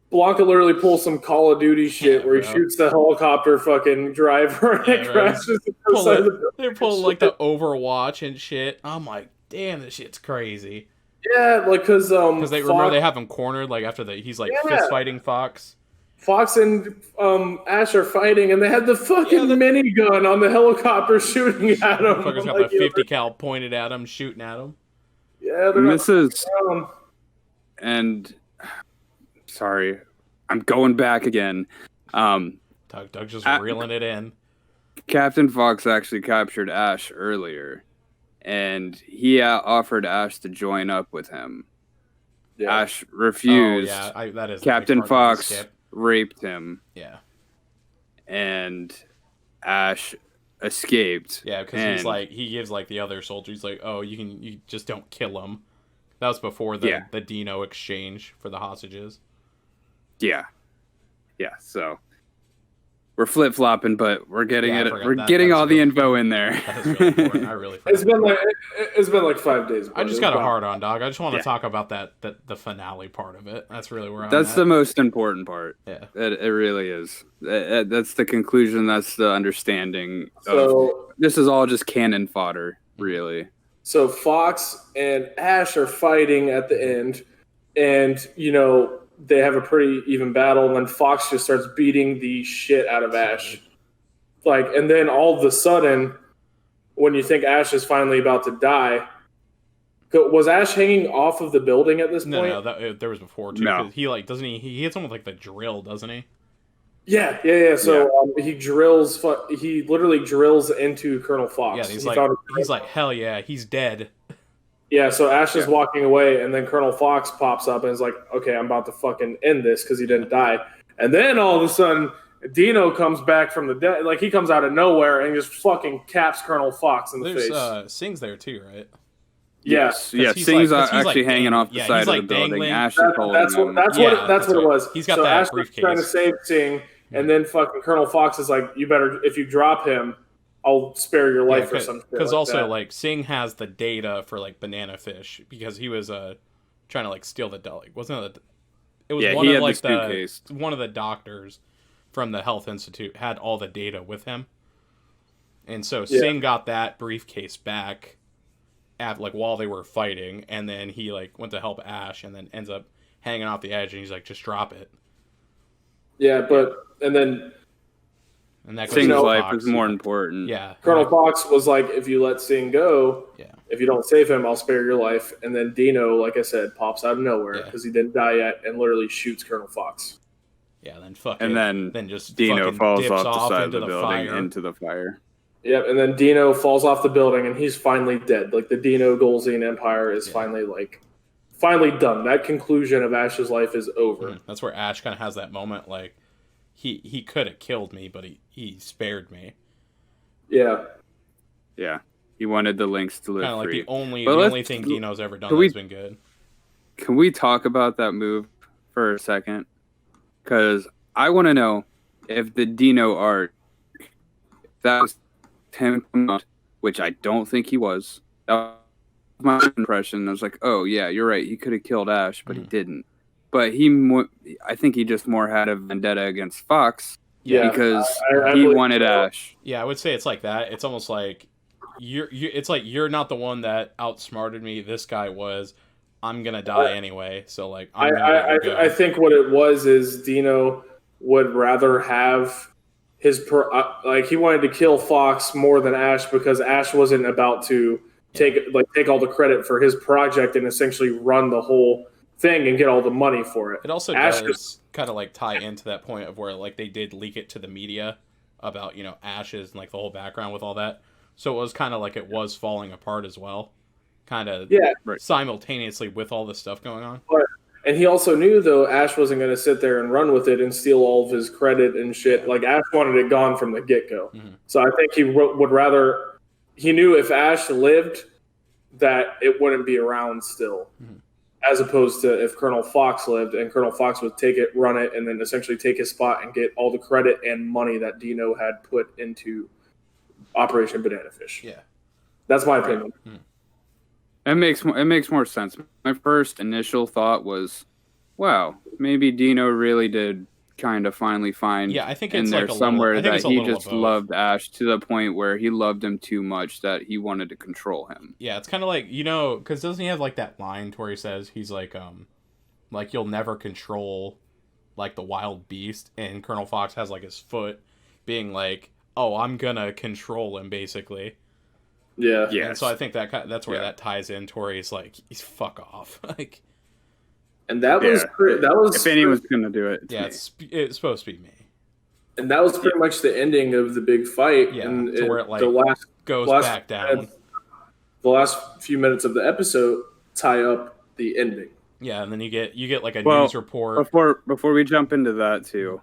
Blanca literally pulls some Call of Duty shit where he shoots the helicopter fucking driver and it crashes. They're pulling like the Overwatch and shit. I'm like, damn, this shit's crazy. Yeah, like because they remember they have him cornered like after he's like fist fighting Fox. Fox and Ash are fighting, and they had the fucking minigun on the helicopter shooting at him. Fuckers got the 50 cal pointed at him, shooting at him. Yeah, sorry, I'm going back again. Doug just reeling it in. Captain Fox actually captured Ash earlier, and he offered Ash to join up with him. Yeah. Ash refused. That is Captain Fox raped him. Yeah. And Ash escaped. Yeah, because he gives like the other soldiers like, oh, you just don't kill him. That was before the Dino exchange for the hostages. Yeah. So we're flip flopping, but we're getting it. We're getting all the info in there. That is really important. I really. It's been like 5 days. I just got a hard on, dog. I just want to talk about the finale part of it. That's really where I'm That's at. the most important part. Yeah, it really is. That's the conclusion. That's the understanding. This is all just cannon fodder, really. So Fox and Ash are fighting at the end, and they have a pretty even battle, and then Fox just starts beating the shit out of Ash. And then all of a sudden, when you think Ash is finally about to die, was Ash hanging off of the building at this point? No, there was before too. No. He doesn't he hits him with like the drill, doesn't he? Yeah. So he drills. He literally drills into Colonel Fox. Yeah, he's like, hell yeah, he's dead. Yeah, so Ash is walking away, and then Colonel Fox pops up and is like, okay, I'm about to fucking end this because he didn't die. And then all of a sudden, Dino comes back from the dead. Like, he comes out of nowhere and just fucking caps Colonel Fox in the face. Sing's there too, right? Yes. Yeah. Sing's actually hanging off the side of the building. Ash is holding him. That's what it was. He's got that Ash briefcase. trying to save Sing, and then fucking Colonel Fox is like, "You better, if you drop him, I'll spare your life or something." Because also, like, Sing has the data for like Banana Fish because he was trying to like steal the like, wasn't it? It was one of like one of the doctors from the Health Institute had all the data with him, and so Sing got that briefcase back at like while they were fighting, and then he like went to help Ash, and then ends up hanging off the edge, and he's like, "Just drop it." Yeah, and then Sing's life is more important. Yeah, Colonel Fox was like, "If you let Sing go, if you don't save him, I'll spare your life." And then Dino, like I said, pops out of nowhere because he didn't die yet, and literally shoots Colonel Fox. Yeah, then then just Dino falls off the side of the building fire. into the fire. Yep, and then Dino falls off the building, and he's finally dead. Like, the Dino Golzine Empire is finally done. That conclusion of Ash's life is over. That's where Ash kind of has that moment, like, he could have killed me, but he spared me. Yeah. Yeah. He wanted the Lynx to live free. The only thing Dino's ever done that's been good. Can we talk about that move for a second? Because I want to know if the Dino arc, that was him, which I don't think he was. That was my impression. I was like, oh yeah, you're right. He could have killed Ash, but he didn't. But I think he just more had a vendetta against Fox. Yeah, because he wanted Ash. Yeah, I would say it's like that. It's almost like it's like you're not the one that outsmarted me. This guy was. I'm gonna die anyway. So like, I think what it was is Dino would rather have his he wanted to kill Fox more than Ash because Ash wasn't about to take all the credit for his project and essentially run the whole thing and get all the money for it. It also does kind of like tie into that point of where like they did leak it to the media about Ash's and like the whole background with all that. So it was kind of like it was falling apart as well, kind of simultaneously with all this stuff going on. And he also knew, though, Ash wasn't going to sit there and run with it and steal all of his credit and shit. Like, Ash wanted it gone from the get-go. Mm-hmm. So I think he would rather... He knew if Ash lived, that it wouldn't be around still. Mm-hmm. As opposed to if Colonel Fox lived, and Colonel Fox would take it, run it, and then essentially take his spot and get all the credit and money that Dino had put into Operation Banana Fish. Yeah. That's my opinion. Mm-hmm. It makes more sense. My first initial thought was, wow, maybe Dino really did kind of finally find I think in it's there like somewhere that he just loved Ash to the point where he loved him too much that he wanted to control him. Yeah, it's kind of like, because doesn't he have like that line where he says he's like you'll never control like the wild beast, and Colonel Fox has like his foot being like, oh, I'm gonna control him basically. Yeah. Yes. And so I think that's where that ties in to where he's like, he's fuck off. Like, and that was if anyone's gonna do it. It's supposed to be me. And that was pretty much the ending of the big fight. Yeah. And to where it like goes back down. The last few minutes of the episode tie up the ending. Yeah, and then you get like a news report. Before we jump into that too,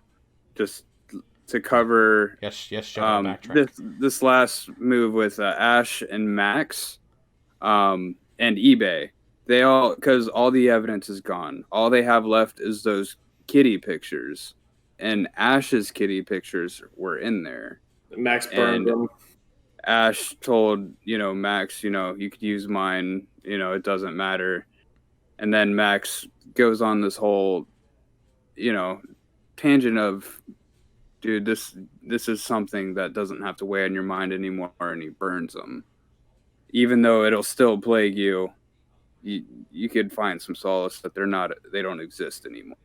just to cover this last move with Ash and Max and eBay. They all, because all the evidence is gone. All they have left is those kitty pictures, and Ash's kitty pictures were in there. Max burned them. Ash told Max, you could use mine. It doesn't matter. And then Max goes on this whole tangent of, dude, this is something that doesn't have to weigh on your mind anymore, and he burns them. Even though it'll still plague you, you could find some solace that they don't exist anymore.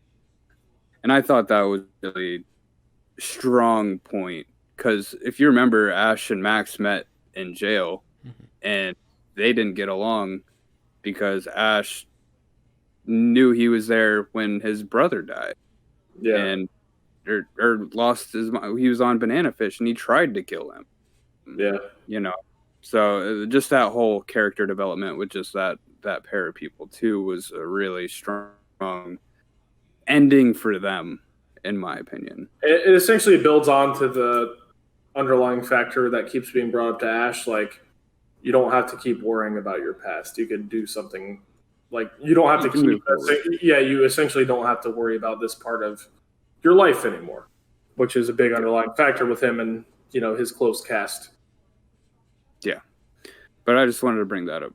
And I thought that was a really strong point, because if you remember, Ash and Max met in jail, and they didn't get along because Ash knew he was there when his brother died. Yeah. And or lost his mind. He was on Banana Fish, and he tried to kill him. Yeah. So just that whole character development with just that pair of people too was a really strong ending for them. in my opinion. It essentially builds on to the underlying factor that keeps being brought up to Ash. Like, you don't have to keep worrying about your past. You can do something. Like, you don't have to keep. You essentially don't have to worry about this part of your life anymore, which is a big underlying factor with him and his close cast. Yeah, but I just wanted to bring that up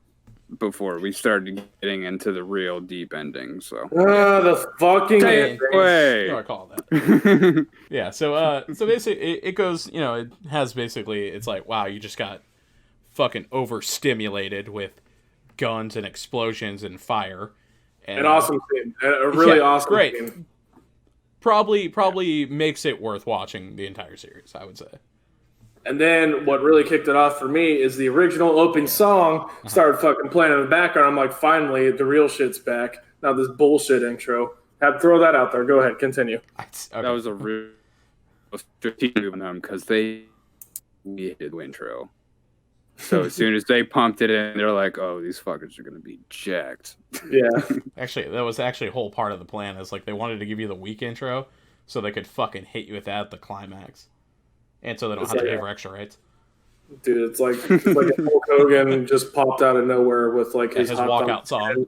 before we started getting into the real deep ending. So the fucking way. You know what I call that. Yeah. So basically, it goes. It has basically. It's like, wow, you just got fucking overstimulated with guns and explosions and fire. And an awesome scene. A really awesome great scene. Probably makes it worth watching the entire series, I would say. And then what really kicked it off for me is the original opening song started fucking playing in the background. I'm like, finally, the real shit's back. Not this bullshit intro. Throw that out there. Go ahead, continue. Okay. That was a real strategic move on them because they hated the intro. So as soon as they pumped it in, they're like, "Oh, these fuckers are gonna be jacked." Yeah. Actually, that was actually a whole part of the plan. Is like they wanted to give you the weak intro so they could fucking hit you with that at the climax, and so they don't have to pay for extra rights. Dude, it's like if Hulk Hogan just popped out of nowhere with like his hot walkout song,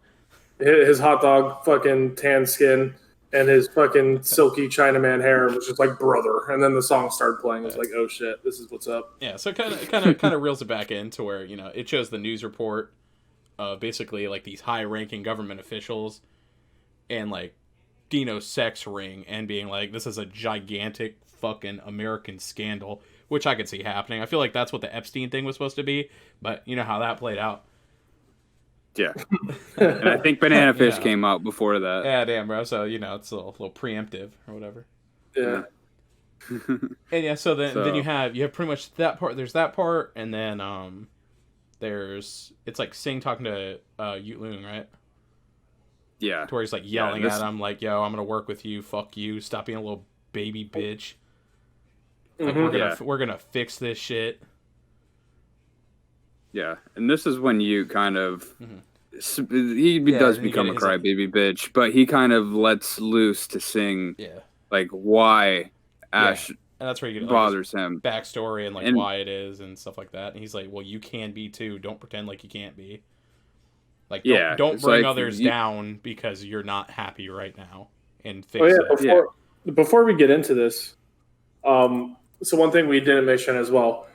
his hot dog fucking tan skin, and his fucking silky Chinaman hair was just like brother, and then the song started playing. It's like, oh shit, this is what's up. Yeah, so kind of reels it back in to where it shows the news report of basically like these high-ranking government officials and like Dino's sex ring and being like, this is a gigantic fucking American scandal, which I could see happening. I feel like that's what the Epstein thing was supposed to be, but you know how that played out. Yeah. And I think Banana Fish came out before that. Yeah, damn, bro. So, it's a little preemptive or whatever. Yeah. And yeah, so then you have pretty much that part. There's that part, and then it's like Singh talking to Ute Loon, right? Yeah. To where he's like yelling at him, like, yo, I'm gonna work with you, fuck you, stop being a little baby bitch. Like, we're gonna fix this shit. Yeah, and this is when you kind of he does become a crybaby bitch, but he kind of lets loose to Sing like why Ash and that's where you get bothers him, backstory and why it is and stuff like that. And he's like, well, you can be too. Don't pretend like you can't be. Like, don't bring others down because you're not happy right now. And fix it. Before we get into this, so one thing we didn't mention as well.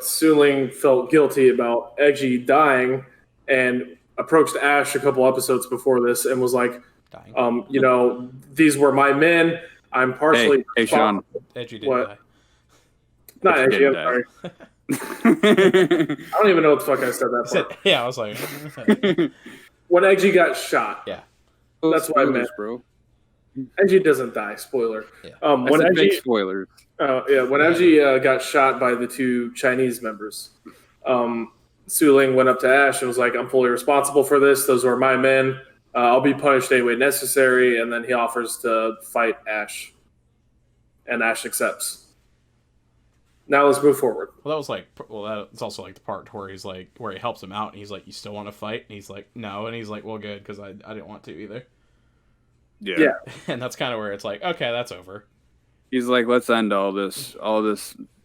Su Ling felt guilty about Edgy dying and approached Ash a couple episodes before this and was like, these were my men. I'm partially Hey, Sean. Edgy didn't die. Not Edgy, I'm sorry. I don't even know what the fuck I said that part. I was like... When Edgy got shot. Yeah. That's what I meant. Bro. Edgy doesn't die, spoiler. Yeah. When Edgy... spoilers. When Edgy got shot by the two Chinese members, Su Ling went up to Ash and was like, I'm fully responsible for this. Those were my men. I'll be punished any way necessary. And then he offers to fight Ash. And Ash accepts. Now let's move forward. Well, that's also like the part where he's like, where he helps him out. And he's like, you still want to fight? And he's like, no. And he's like, well, good, because I didn't want to either. Yeah. And that's kind of where it's like, okay, that's over. He's like, let's end all this.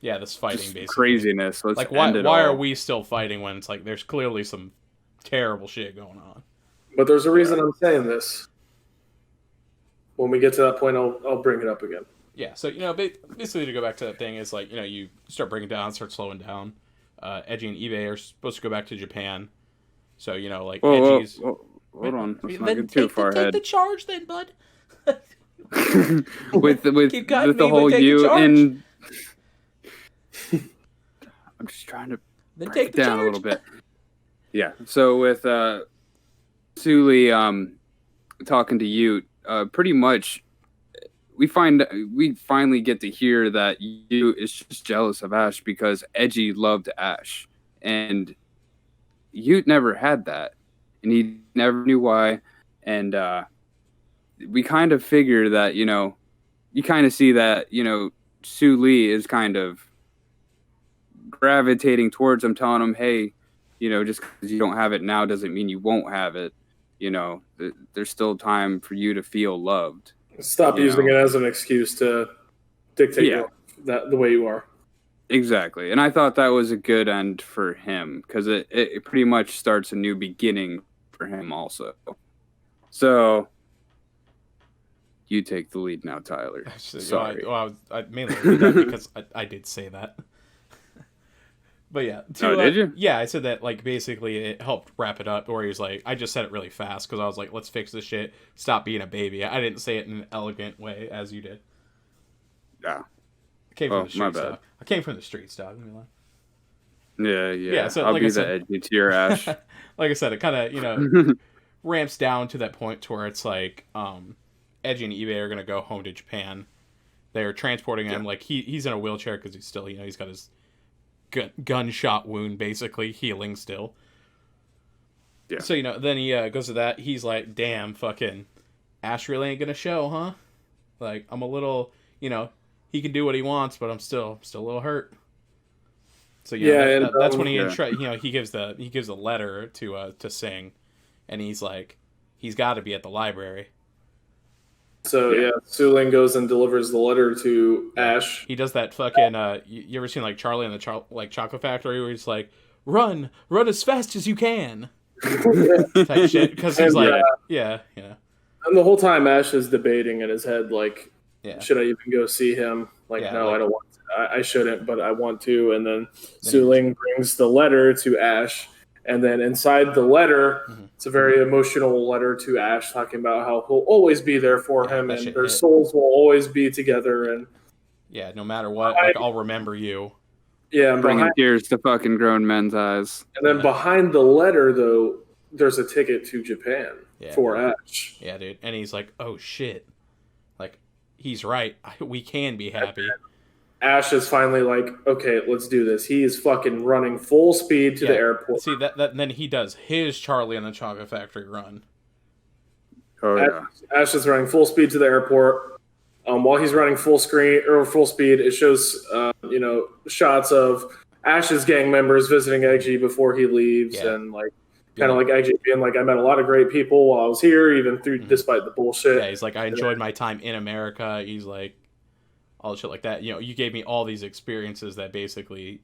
This fighting, basically. Craziness. Let's like, end it why all. are we still fighting when it's like there's clearly some terrible shit going on? But there's a reason I'm saying this. When we get to that point, I'll bring it up again. Yeah, so, basically to go back to that thing is like, you start bringing down, start slowing down. Edgy and eBay are supposed to go back to Japan. So, like, Edgy's... Hold on. Let's not get too far ahead. Take the charge then, bud. with the whole you and... I'm just trying to break it down a little bit. Yeah, so with Suli talking to Ute, pretty much we finally get to hear that Ute is just jealous of Ash because Edgy loved Ash, and Ute never had that, and he never knew why, and we kind of figure that you kind of see that Su Li is kind of gravitating towards him, telling him, hey, just because you don't have it now doesn't mean you won't have it. There's still time for you to feel loved. Stop using it as an excuse to dictate your the way you are. Exactly. And I thought that was a good end for him because it pretty much starts a new beginning for him also. So you take the lead now, Tyler. Sorry. I mainly did that because I did say that. But yeah. Did you? Yeah, I said that, like, basically it helped wrap it up where he was like, I just said it really fast because I was like, let's fix this shit. Stop being a baby. I didn't say it in an elegant way as you did. Yeah. I came from the streets, dog. I came from the streets, dog. Yeah. So, I'll be the edgy to your Ash. Like I said, it kind of, ramps down to that point to where it's like, Edgy and eBay are going to go home to Japan. They're transporting him. Like, he's in a wheelchair because he's still, he's got his gunshot wound basically healing still. Yeah. So, then he goes to that. He's like, damn, fucking Ash really ain't going to show, huh? Like, I'm a little, he can do what he wants, but I'm still a little hurt. So that's when he gives the letter to Sing, and he's like, he's got to be at the library. So Su Ling goes and delivers the letter to Ash. He does that fucking. You ever seen like Charlie and the Chocolate Factory where he's like, run as fast as you can, type shit, because he's like, yeah. And the whole time Ash is debating in his head like, should I even go see him? Like, no, I don't want to. I shouldn't, but I want to. And then Su Ling brings the letter to Ash. And then inside the letter, it's a very emotional letter to Ash talking about how he'll always be there for him and their souls will always be together. And no matter what, like, I'll remember you. Yeah. Bringing tears to fucking grown men's eyes. And then behind the letter, though, there's a ticket to Japan for Ash. Yeah, dude. And he's like, oh, shit. Like, he's right. We can be happy. Ash is finally like, okay, let's do this. He's fucking running full speed to the airport. See, that then he does his Charlie and the Chocolate Factory run. Oh, yeah. Ash is running full speed to the airport. While he's running full speed, it shows, shots of Ash's gang members visiting Eggy before he leaves. And, like, kind of like Eggy being like, I met a lot of great people while I was here, even despite the bullshit. Yeah, he's like, I enjoyed my time in America. He's like, all the shit like that. You gave me all these experiences that basically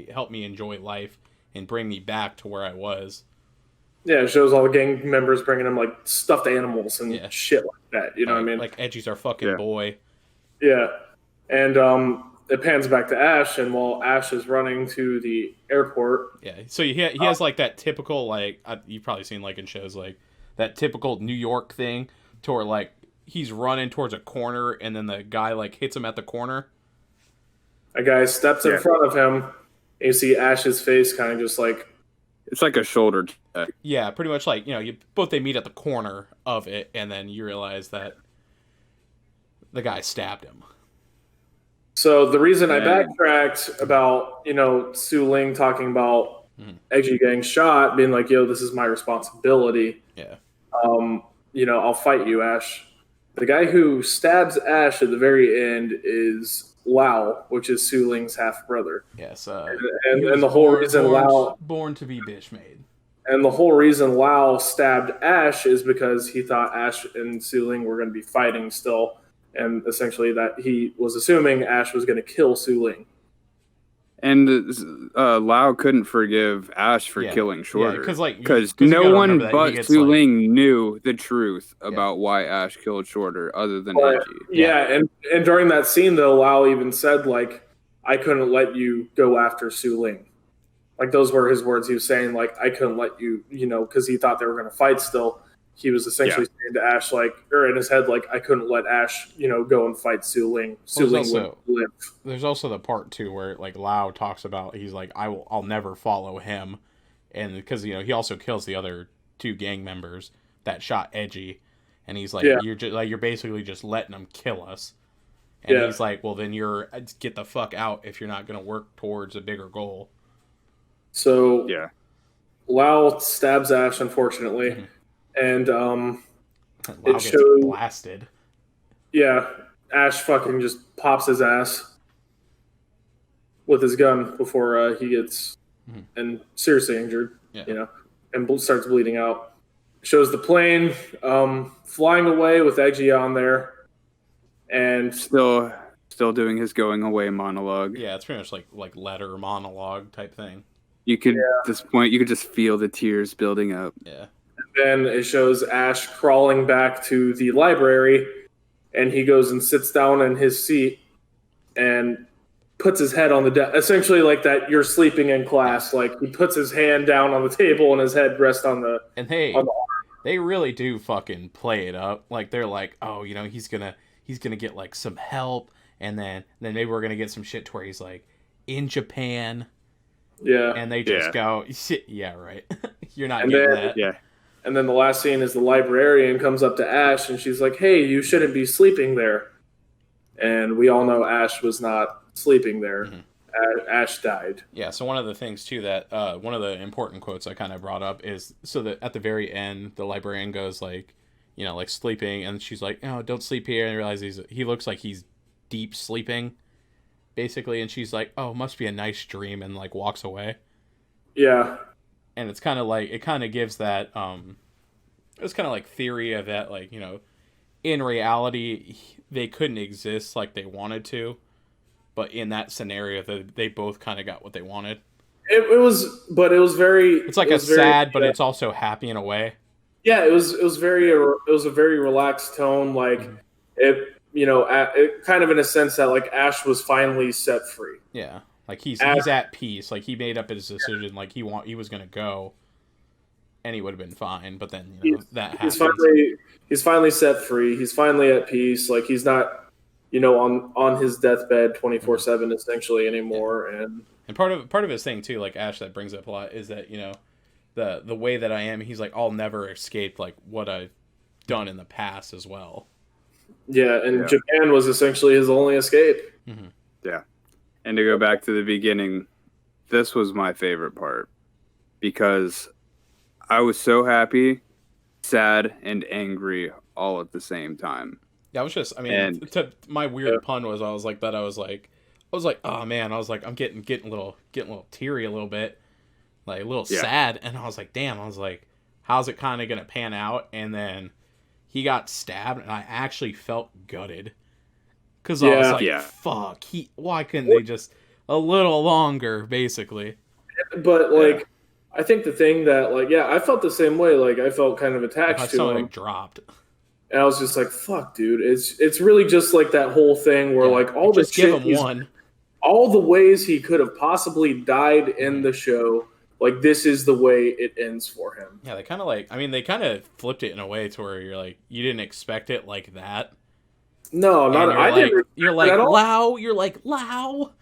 helped me enjoy life and bring me back to where I was. Yeah, it shows all the gang members bringing him like stuffed animals and shit like that. You know what I mean? Like Edgy's our fucking boy. Yeah, and it pans back to Ash, and while Ash is running to the airport, so he has like that typical, like, you've probably seen like in shows, like that typical New York thing to where like he's running towards a corner, and then the guy like hits him at the corner. A guy steps in front of him, and you see Ash's face kind of just like, it's like a shoulder check. Yeah, pretty much like, they meet at the corner of it, and then you realize that the guy stabbed him. So the reason I backtracked about, Su Ling talking about Eggy getting shot, being like, yo, this is my responsibility. Yeah. I'll fight you, Ash. The guy who stabs Ash at the very end is Lao, which is Su Ling's half brother. Yes, and the whole reason Lao born to be bitch made. And the whole reason Lao stabbed Ash is because he thought Ash and Su Ling were going to be fighting still, and essentially that he was assuming Ash was going to kill Su Ling. And Lao couldn't forgive Ash for killing Shorter. Because no one but Su Ling knew the truth about why Ash killed Shorter other than Edgy. Yeah, and during that scene, though, Lao even said, like, I couldn't let you go after Su Ling. Like, those were his words. He was saying, like, I couldn't let you, because he thought they were going to fight still. He was essentially saying to Ash, like, or in his head, like, I couldn't let Ash, go and fight Su Ling. Su Ling would live. There's also the part too where like Lao talks about, he's like, I'll never follow him, and because he also kills the other two gang members that shot Edgy, and he's like, you're basically just letting them kill us, and he's like, well then get the fuck out if you're not gonna work towards a bigger goal. So Lao stabs Ash, unfortunately. And Lao gets blasted. Yeah, Ash fucking just pops his ass with his gun before he gets and seriously injured. And starts bleeding out. Shows the plane flying away with Eggy on there. and still doing his going away monologue. Yeah, it's pretty much like letter monologue type thing. You could at this point you could just feel the tears building up. Yeah. And then it shows Ash crawling back to the library, and he goes and sits down in his seat and puts his head on the desk, essentially like that you're sleeping in class. Like he puts his hand down on the table and his head rests on the. And they really do fucking play it up. Like they're like, oh, you know, he's gonna get like some help, and then maybe we're gonna get some shit to where he's like in Japan. Yeah. And they just go, yeah, right. You're not getting that. Yeah. And then the last scene is the librarian comes up to Ash and she's like, "Hey, you shouldn't be sleeping there." And we all know Ash was not sleeping there. Mm-hmm. Ash died. Yeah, so one of the things, too, that one of the important quotes I kind of brought up is, so that at the very end, the librarian goes, like, you know, like sleeping, and she's like, "Oh, don't sleep here," and I realize he looks like he's deep sleeping, basically, and she's like, "Oh, must be a nice dream," and, like, walks away. Yeah. And it's kind of like, it kind of gives that, it's kind of like theory of that, like, you know, in reality, they couldn't exist like they wanted to, but in that scenario, they both kind of got what they wanted. It was very. It's like sad, but it's also happy in a way. Yeah, it was a very relaxed tone. Like it, you know, it kind of in a sense that like Ash was finally set free. Yeah, like he's at peace. Like he made up his decision. Like he was gonna go, and he would have been fine. But then that happens. He's finally set free. He's finally at peace. Like he's not, you know, on his deathbed 24/7 essentially anymore. Yeah. And part of his thing too, like Ash, that brings up a lot, is that, you know, the way that I am, he's like, I'll never escape like what I've done in the past as well. Yeah, and Japan was essentially his only escape. Mm-hmm. Yeah. And to go back to the beginning, this was my favorite part because I was so happy, sad, and angry all at the same time. Yeah, I was just, I mean, my weird pun was, I was like, oh man, I was like, I'm getting a little teary a little bit, like a little sad, and I was like, damn, I was like, how's it kind of gonna pan out? And then he got stabbed, and I actually felt gutted, because I was like, fuck, why couldn't they just a little longer, basically? But like, I think the thing that like, I felt the same way. Like I felt kind of attached to him. Dropped. And I was just like, fuck, dude. It's really just like that whole thing where like all the shit, all the ways he could have possibly died in the show, like this is the way it ends for him. Yeah, they kind of like, I mean, they kind of flipped it in a way to where you're like, you didn't expect it like that. No, not. You're like Lao. You're like Lao.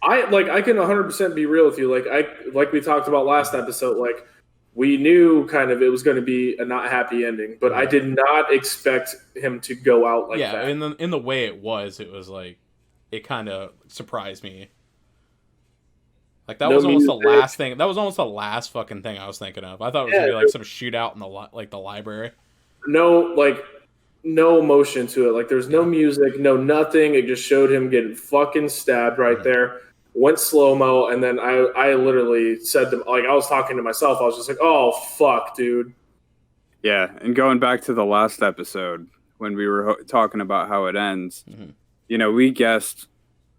I can 100% be real with you. Like we talked about last episode, like. We knew kind of it was going to be a not happy ending, but I did not expect him to go out like that. Yeah, in the way it was like, it kind of surprised me. Like that was almost the last thing. That was almost the last fucking thing I was thinking of. I thought it was going to be like some shootout in the library. No emotion to it. Like there's no music, no nothing. It just showed him getting fucking stabbed right there. Went slow-mo, and then I literally said to, like, I was talking to myself. I was just like, oh, fuck, dude. Yeah, and going back to the last episode, when we were talking about how it ends, you know, we guessed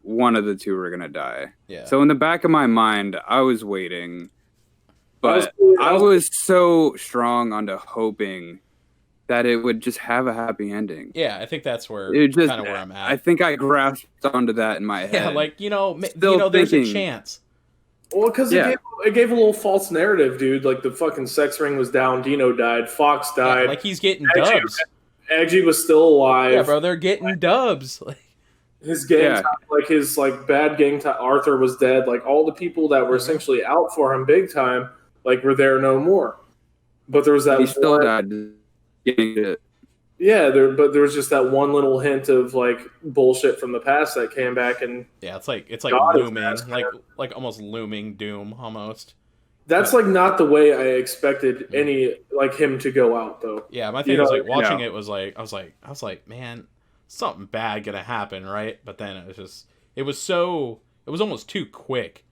one of the two were going to die. Yeah. So in the back of my mind, I was waiting, but I was so strong onto hoping that it would just have a happy ending. Yeah, I think that's kind of where I'm at. I think I grasped onto that in my head. Yeah, like, there's a chance. Well, because it gave a little false narrative, dude. Like, the fucking sex ring was down, Dino died, Fox died. Yeah, like, he's getting dubs. Edgy was still alive. Yeah, bro, they're getting dubs. His gang his bad gang Arthur was dead. Like, all the people that were essentially out for him big time, like, were there no more. But there was that... He still died. Yeah, but there was just that one little hint of like bullshit from the past that came back, and it's like looming, like almost looming doom almost. That's like not the way I expected any like him to go out though. Yeah, my thing was like watching it was like I was like, man, something bad gonna happen, right? But then it was almost too quick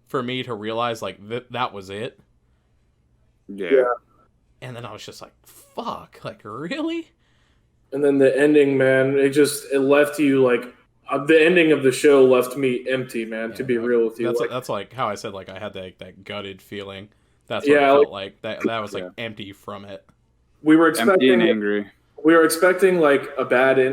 for me to realize like that was it. Yeah. And then I was just like, fuck, like, really? And then the ending, man, it left you like the ending of the show left me empty, man. To be real with you, that's like how I said like I had that gutted feeling. That's what it yeah, felt like. That was like Yeah. empty from it. we were Empty and expecting angry. we were expecting like a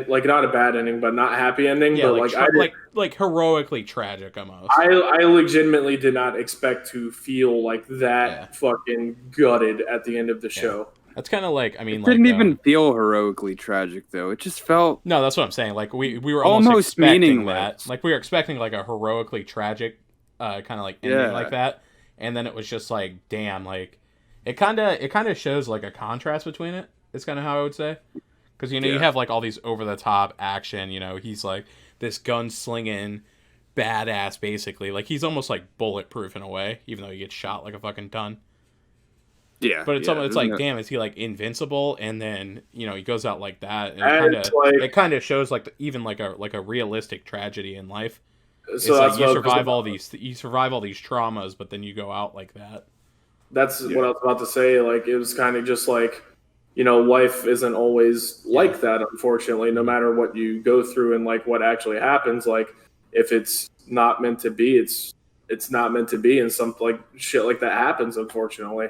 like not a bad ending, but not happy ending. Yeah, But like like I did, like heroically tragic almost. I legitimately did not expect to feel like Yeah, that fucking gutted at the end of the yeah. show. That's kind of like I mean It like didn't even feel heroically tragic though. It just felt no, that's what I'm saying. Like we were almost almost expecting that. meaningless. Like we were expecting like a heroically tragic kind of like ending like that, and then it was just like damn, like it kind of shows like a contrast between it. It's kind of how I would say, because you have like all these over the top action. He's like this gunslinging badass basically. Like he's almost like bulletproof in a way, even though he gets shot like a fucking ton. Yeah. But it's almost, it's like, damn, is he like invincible? And then he goes out like that, and it kind of shows like even like a realistic tragedy in life. So It's that's like you survive all these traumas, but then you go out like that. That's what I was about to say. Like it was kind of just like, life isn't always like that, unfortunately, no matter what you go through and like what actually happens. Like if it's not meant to be, it's not meant to be, and some like shit like that happens, unfortunately.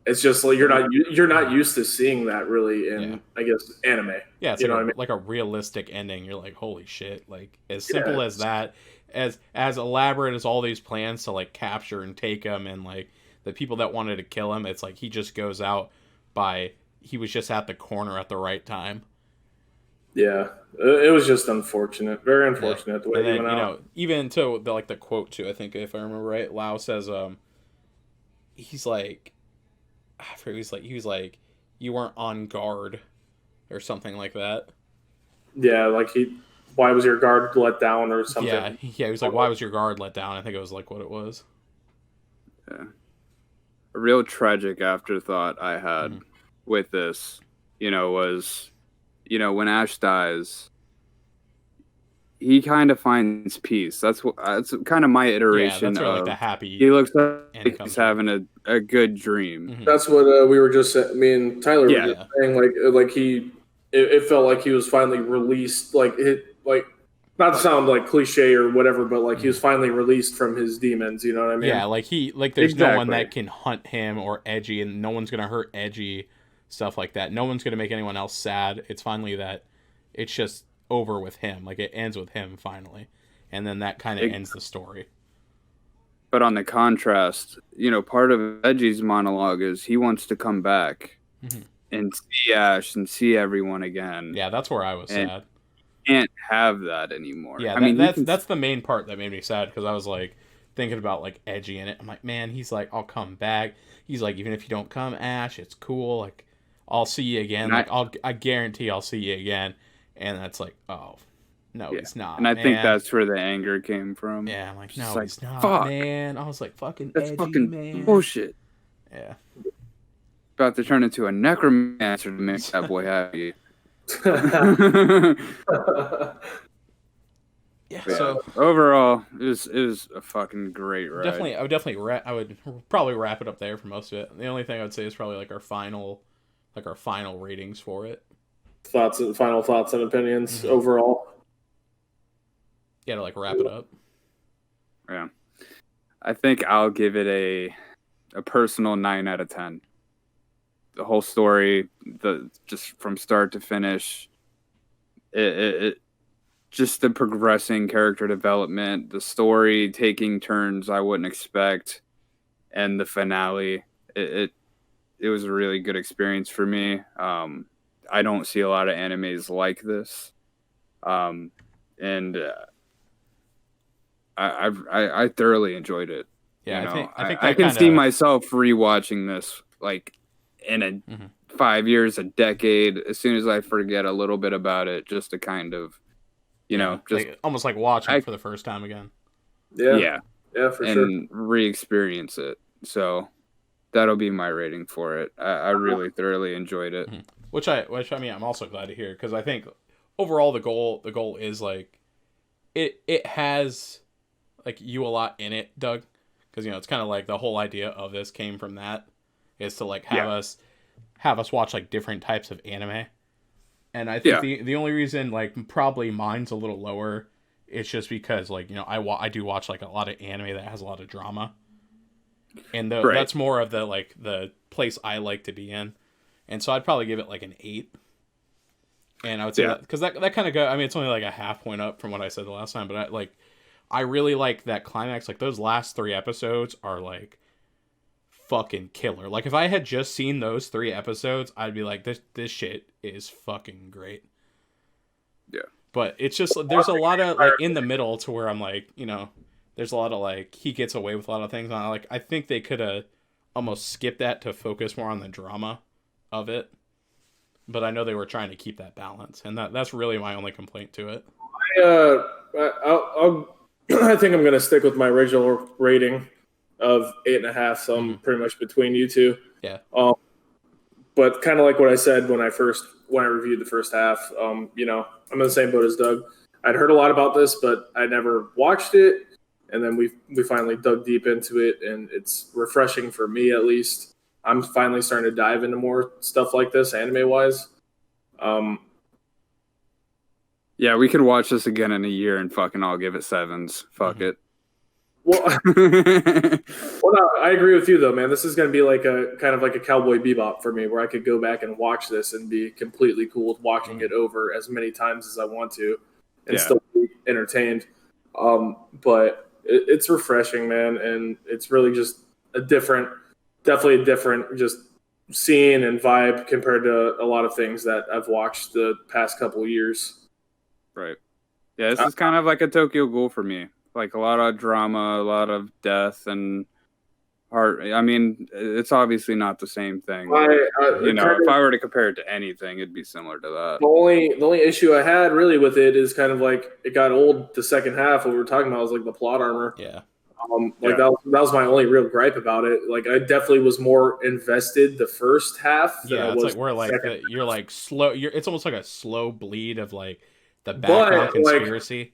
It's just like you're not used to seeing that really in I guess anime. Yeah, it's you like know what I mean? like a realistic ending. You're like, holy shit! Like as simple as that, as elaborate as all these plans to like capture and take him, and like the people that wanted to kill him. It's like he just goes out he was just at the corner at the right time. Yeah, it was just unfortunate, very unfortunate the way And he then went out. even to the quote too. I think if I remember right, Lao says he's like I forget, he was like you weren't on guard or something like that. Yeah, like why was your guard let down or something? Yeah, he was like, why was your guard let down? I think it was like what it was. Yeah. A real tragic afterthought I had with this, was, when Ash dies, he kind of finds peace. That's kind of my iteration that's where, of like, the happy. He looks like he's having a good dream. Mm-hmm. That's what we were just me and Tyler were just saying. Like it felt like he was finally released. Like not to sound like cliche or whatever, but like he was finally released from his demons. You know what I mean? Yeah, like there's no one that can hunt him or Edgy, and no one's gonna hurt Edgy, stuff like that. No one's gonna make anyone else sad. It's finally that it's just over with him. Like it ends with him finally, and then that kind of ends the story. But on the contrast, part of Edgy's monologue is he wants to come back and see Ash and see everyone again. Yeah, that's where I was sad. Can't have that anymore. Yeah, that's the main part that made me sad, because I was like thinking about like Edgy in it. I'm like, man, he's like, I'll come back. He's like, even if you don't come, Ash, it's cool. Like, I'll see you again. Like, I guarantee I'll see you again. And that's like, oh, no, he's not. And I think that's where the anger came from. Yeah, I'm like, no, he's not, man. I was like, fucking that's Edgy, fucking man. bullshit. Yeah. About to turn into a necromancer to make that boy happy. Yeah. So overall, it was a fucking great ride. I would probably wrap it up there for most of it. The only thing I would say is probably like our final ratings for it. Final thoughts and opinions overall. Yeah, to like wrap it up. Yeah, I think I'll give it a personal 9 out of 10. The whole story, just from start to finish, it just the progressing character development, the story taking turns I wouldn't expect, and the finale, it was a really good experience for me. I don't see a lot of animes like this, and I thoroughly enjoyed it. Yeah, I can see myself rewatching this like in a 5 years, a decade, as soon as I forget a little bit about it, just to kind of, just like, almost like watching for the first time again. Yeah, for sure. And re-experience it. So that'll be my rating for it. I really thoroughly enjoyed it. Which I mean, I'm also glad to hear, because I think overall the goal is like it has like you a lot in it, Doug, because it's kind of like the whole idea of this came from that, is to like have us watch like different types of anime, And I think the only reason like probably mine's a little lower, it's just because like I do watch like a lot of anime that has a lot of drama, and that's more of the place I like to be in, and so I'd probably give it like an 8. And I would say that because that kind of go. I mean, it's only like a half point up from what I said the last time, but I really like that climax. Like those last 3 episodes are like fucking killer. Like if I had just seen those 3 episodes, I'd be like, this shit is fucking great. Yeah. But it's just there's a lot of like in the middle to where I'm like, there's a lot of like he gets away with a lot of things. And I think they could have almost skipped that to focus more on the drama of it. But I know they were trying to keep that balance, and that's really my only complaint to it. I think I'm going to stick with my original rating of 8.5. So I'm pretty much between you two. Yeah. But kind of like what I said when I reviewed the first half. I'm in the same boat as Doug. I'd heard a lot about this, but I never watched it, and then we finally dug deep into it, and it's refreshing for me at least. I'm finally starting to dive into more stuff like this, anime-wise. Yeah, we could watch this again in a year and fucking all give it 7s. Fuck it. Well, no, I agree with you though, man. This is going to be like a kind of like a Cowboy Bebop for me, where I could go back and watch this and be completely cool with watching it over as many times as I want to, and still be entertained. But it's refreshing, man, and it's really just definitely a different just scene and vibe compared to a lot of things that I've watched the past couple of years. Right. Yeah, this is kind of like a Tokyo Ghoul for me. Like a lot of drama, a lot of death and heart. I mean, it's obviously not the same thing. If I were to compare it to anything, it'd be similar to that. The only issue I had really with it is kind of like it got old the second half. What we were talking about was like the plot armor. Yeah. That was my only real gripe about it. Like I definitely was more invested the first half. Yeah, it's like where like you're like slow. It's almost like a slow bleed of like the background conspiracy.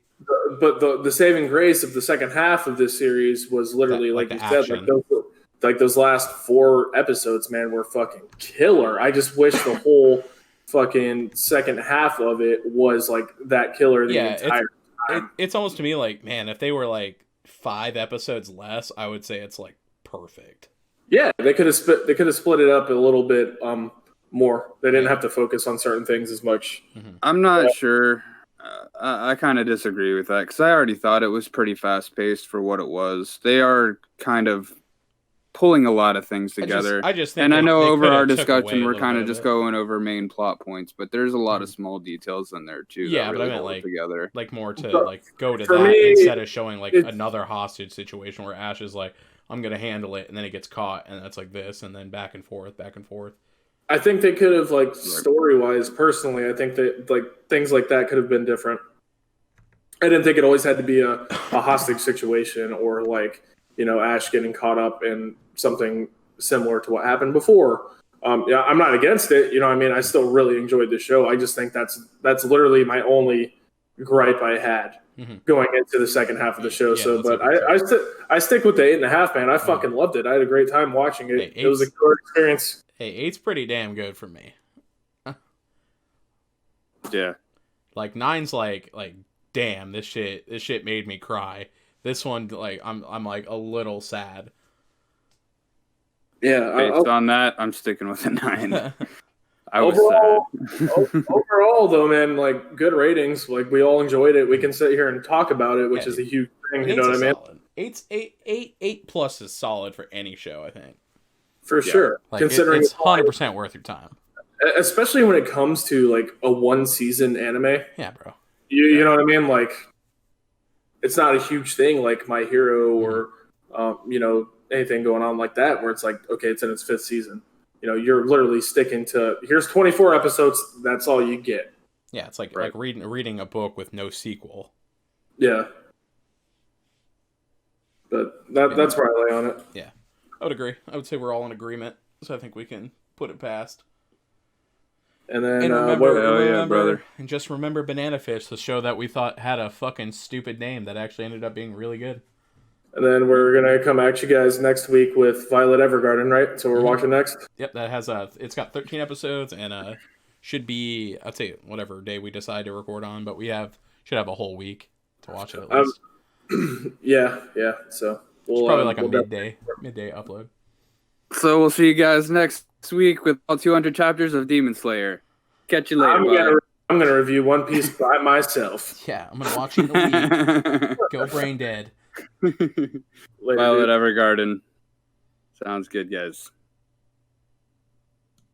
But the saving grace of the second half of this series was literally like you said, like those last 4 episodes, man, were fucking killer. I just wish the whole fucking second half of it was like that killer the entire time. It's almost to me like, man, if they were like 5 episodes less, I would say it's like perfect. Yeah, they could have split it up a little bit more. They didn't have to focus on certain things as much. I'm not sure. I kind of disagree with that because I already thought it was pretty fast paced for what it was. They are kind of pulling a lot of things together. I just think and I know over our discussion we're kind of just going over main plot points, but there's a lot of small details in there too. Yeah, that really but I meant hold together. like more to like go to that instead of showing like another hostage situation where Ash is like, I'm gonna handle it, and then he gets caught, and that's like this, and then back and forth. I think they could have like story-wise, personally, I think that like things like that could have been different. I didn't think it always had to be a hostage situation or like, Ash getting caught up in something similar to what happened before. I'm not against it. I still really enjoyed the show. I just think that's literally my only gripe I had going into the second half of the show. Yeah, but I stick with the 8.5, man. I fucking loved it. I had a great time watching it. It was a good experience. Hey, 8's pretty damn good for me. Yeah. Like 9's like damn, this shit made me cry. This one, like, I'm like a little sad. Yeah, based on that, I'm sticking with a 9. Overall, though, man, like good ratings. Like we all enjoyed it. We can sit here and talk about it, which is a huge thing. You know what I mean? Solid. 8 plus is solid for any show, I think. For sure, like, considering it's 100% worth your time. Especially when it comes to like a 1-season anime. Yeah, bro. You know what I mean? Like, it's not a huge thing like My Hero or, anything going on like that where it's like, okay, it's in its 5th season. You're literally sticking to, here's 24 episodes. That's all you get. Yeah, it's like reading a book with no sequel. Yeah. But that's where I lay on it. Yeah, I would agree. I would say we're all in agreement. So I think we can put it past. And then remember, brother. And just remember Banana Fish, the show that we thought had a fucking stupid name that actually ended up being really good. And then we're gonna come at you guys next week with Violet Evergarden, right? So we're watching next. Yep, that has it's got 13 episodes and should be, I'd say whatever day we decide to record on, but should have a whole week to watch it at least. Yeah. So it's probably like a midday upload. So we'll see you guys next week with all 200 chapters of Demon Slayer. Catch you later. I'm gonna review One Piece by myself. Yeah, I'm gonna watch it in a week. Go brain dead. Violet Evergarden. Sounds good, guys.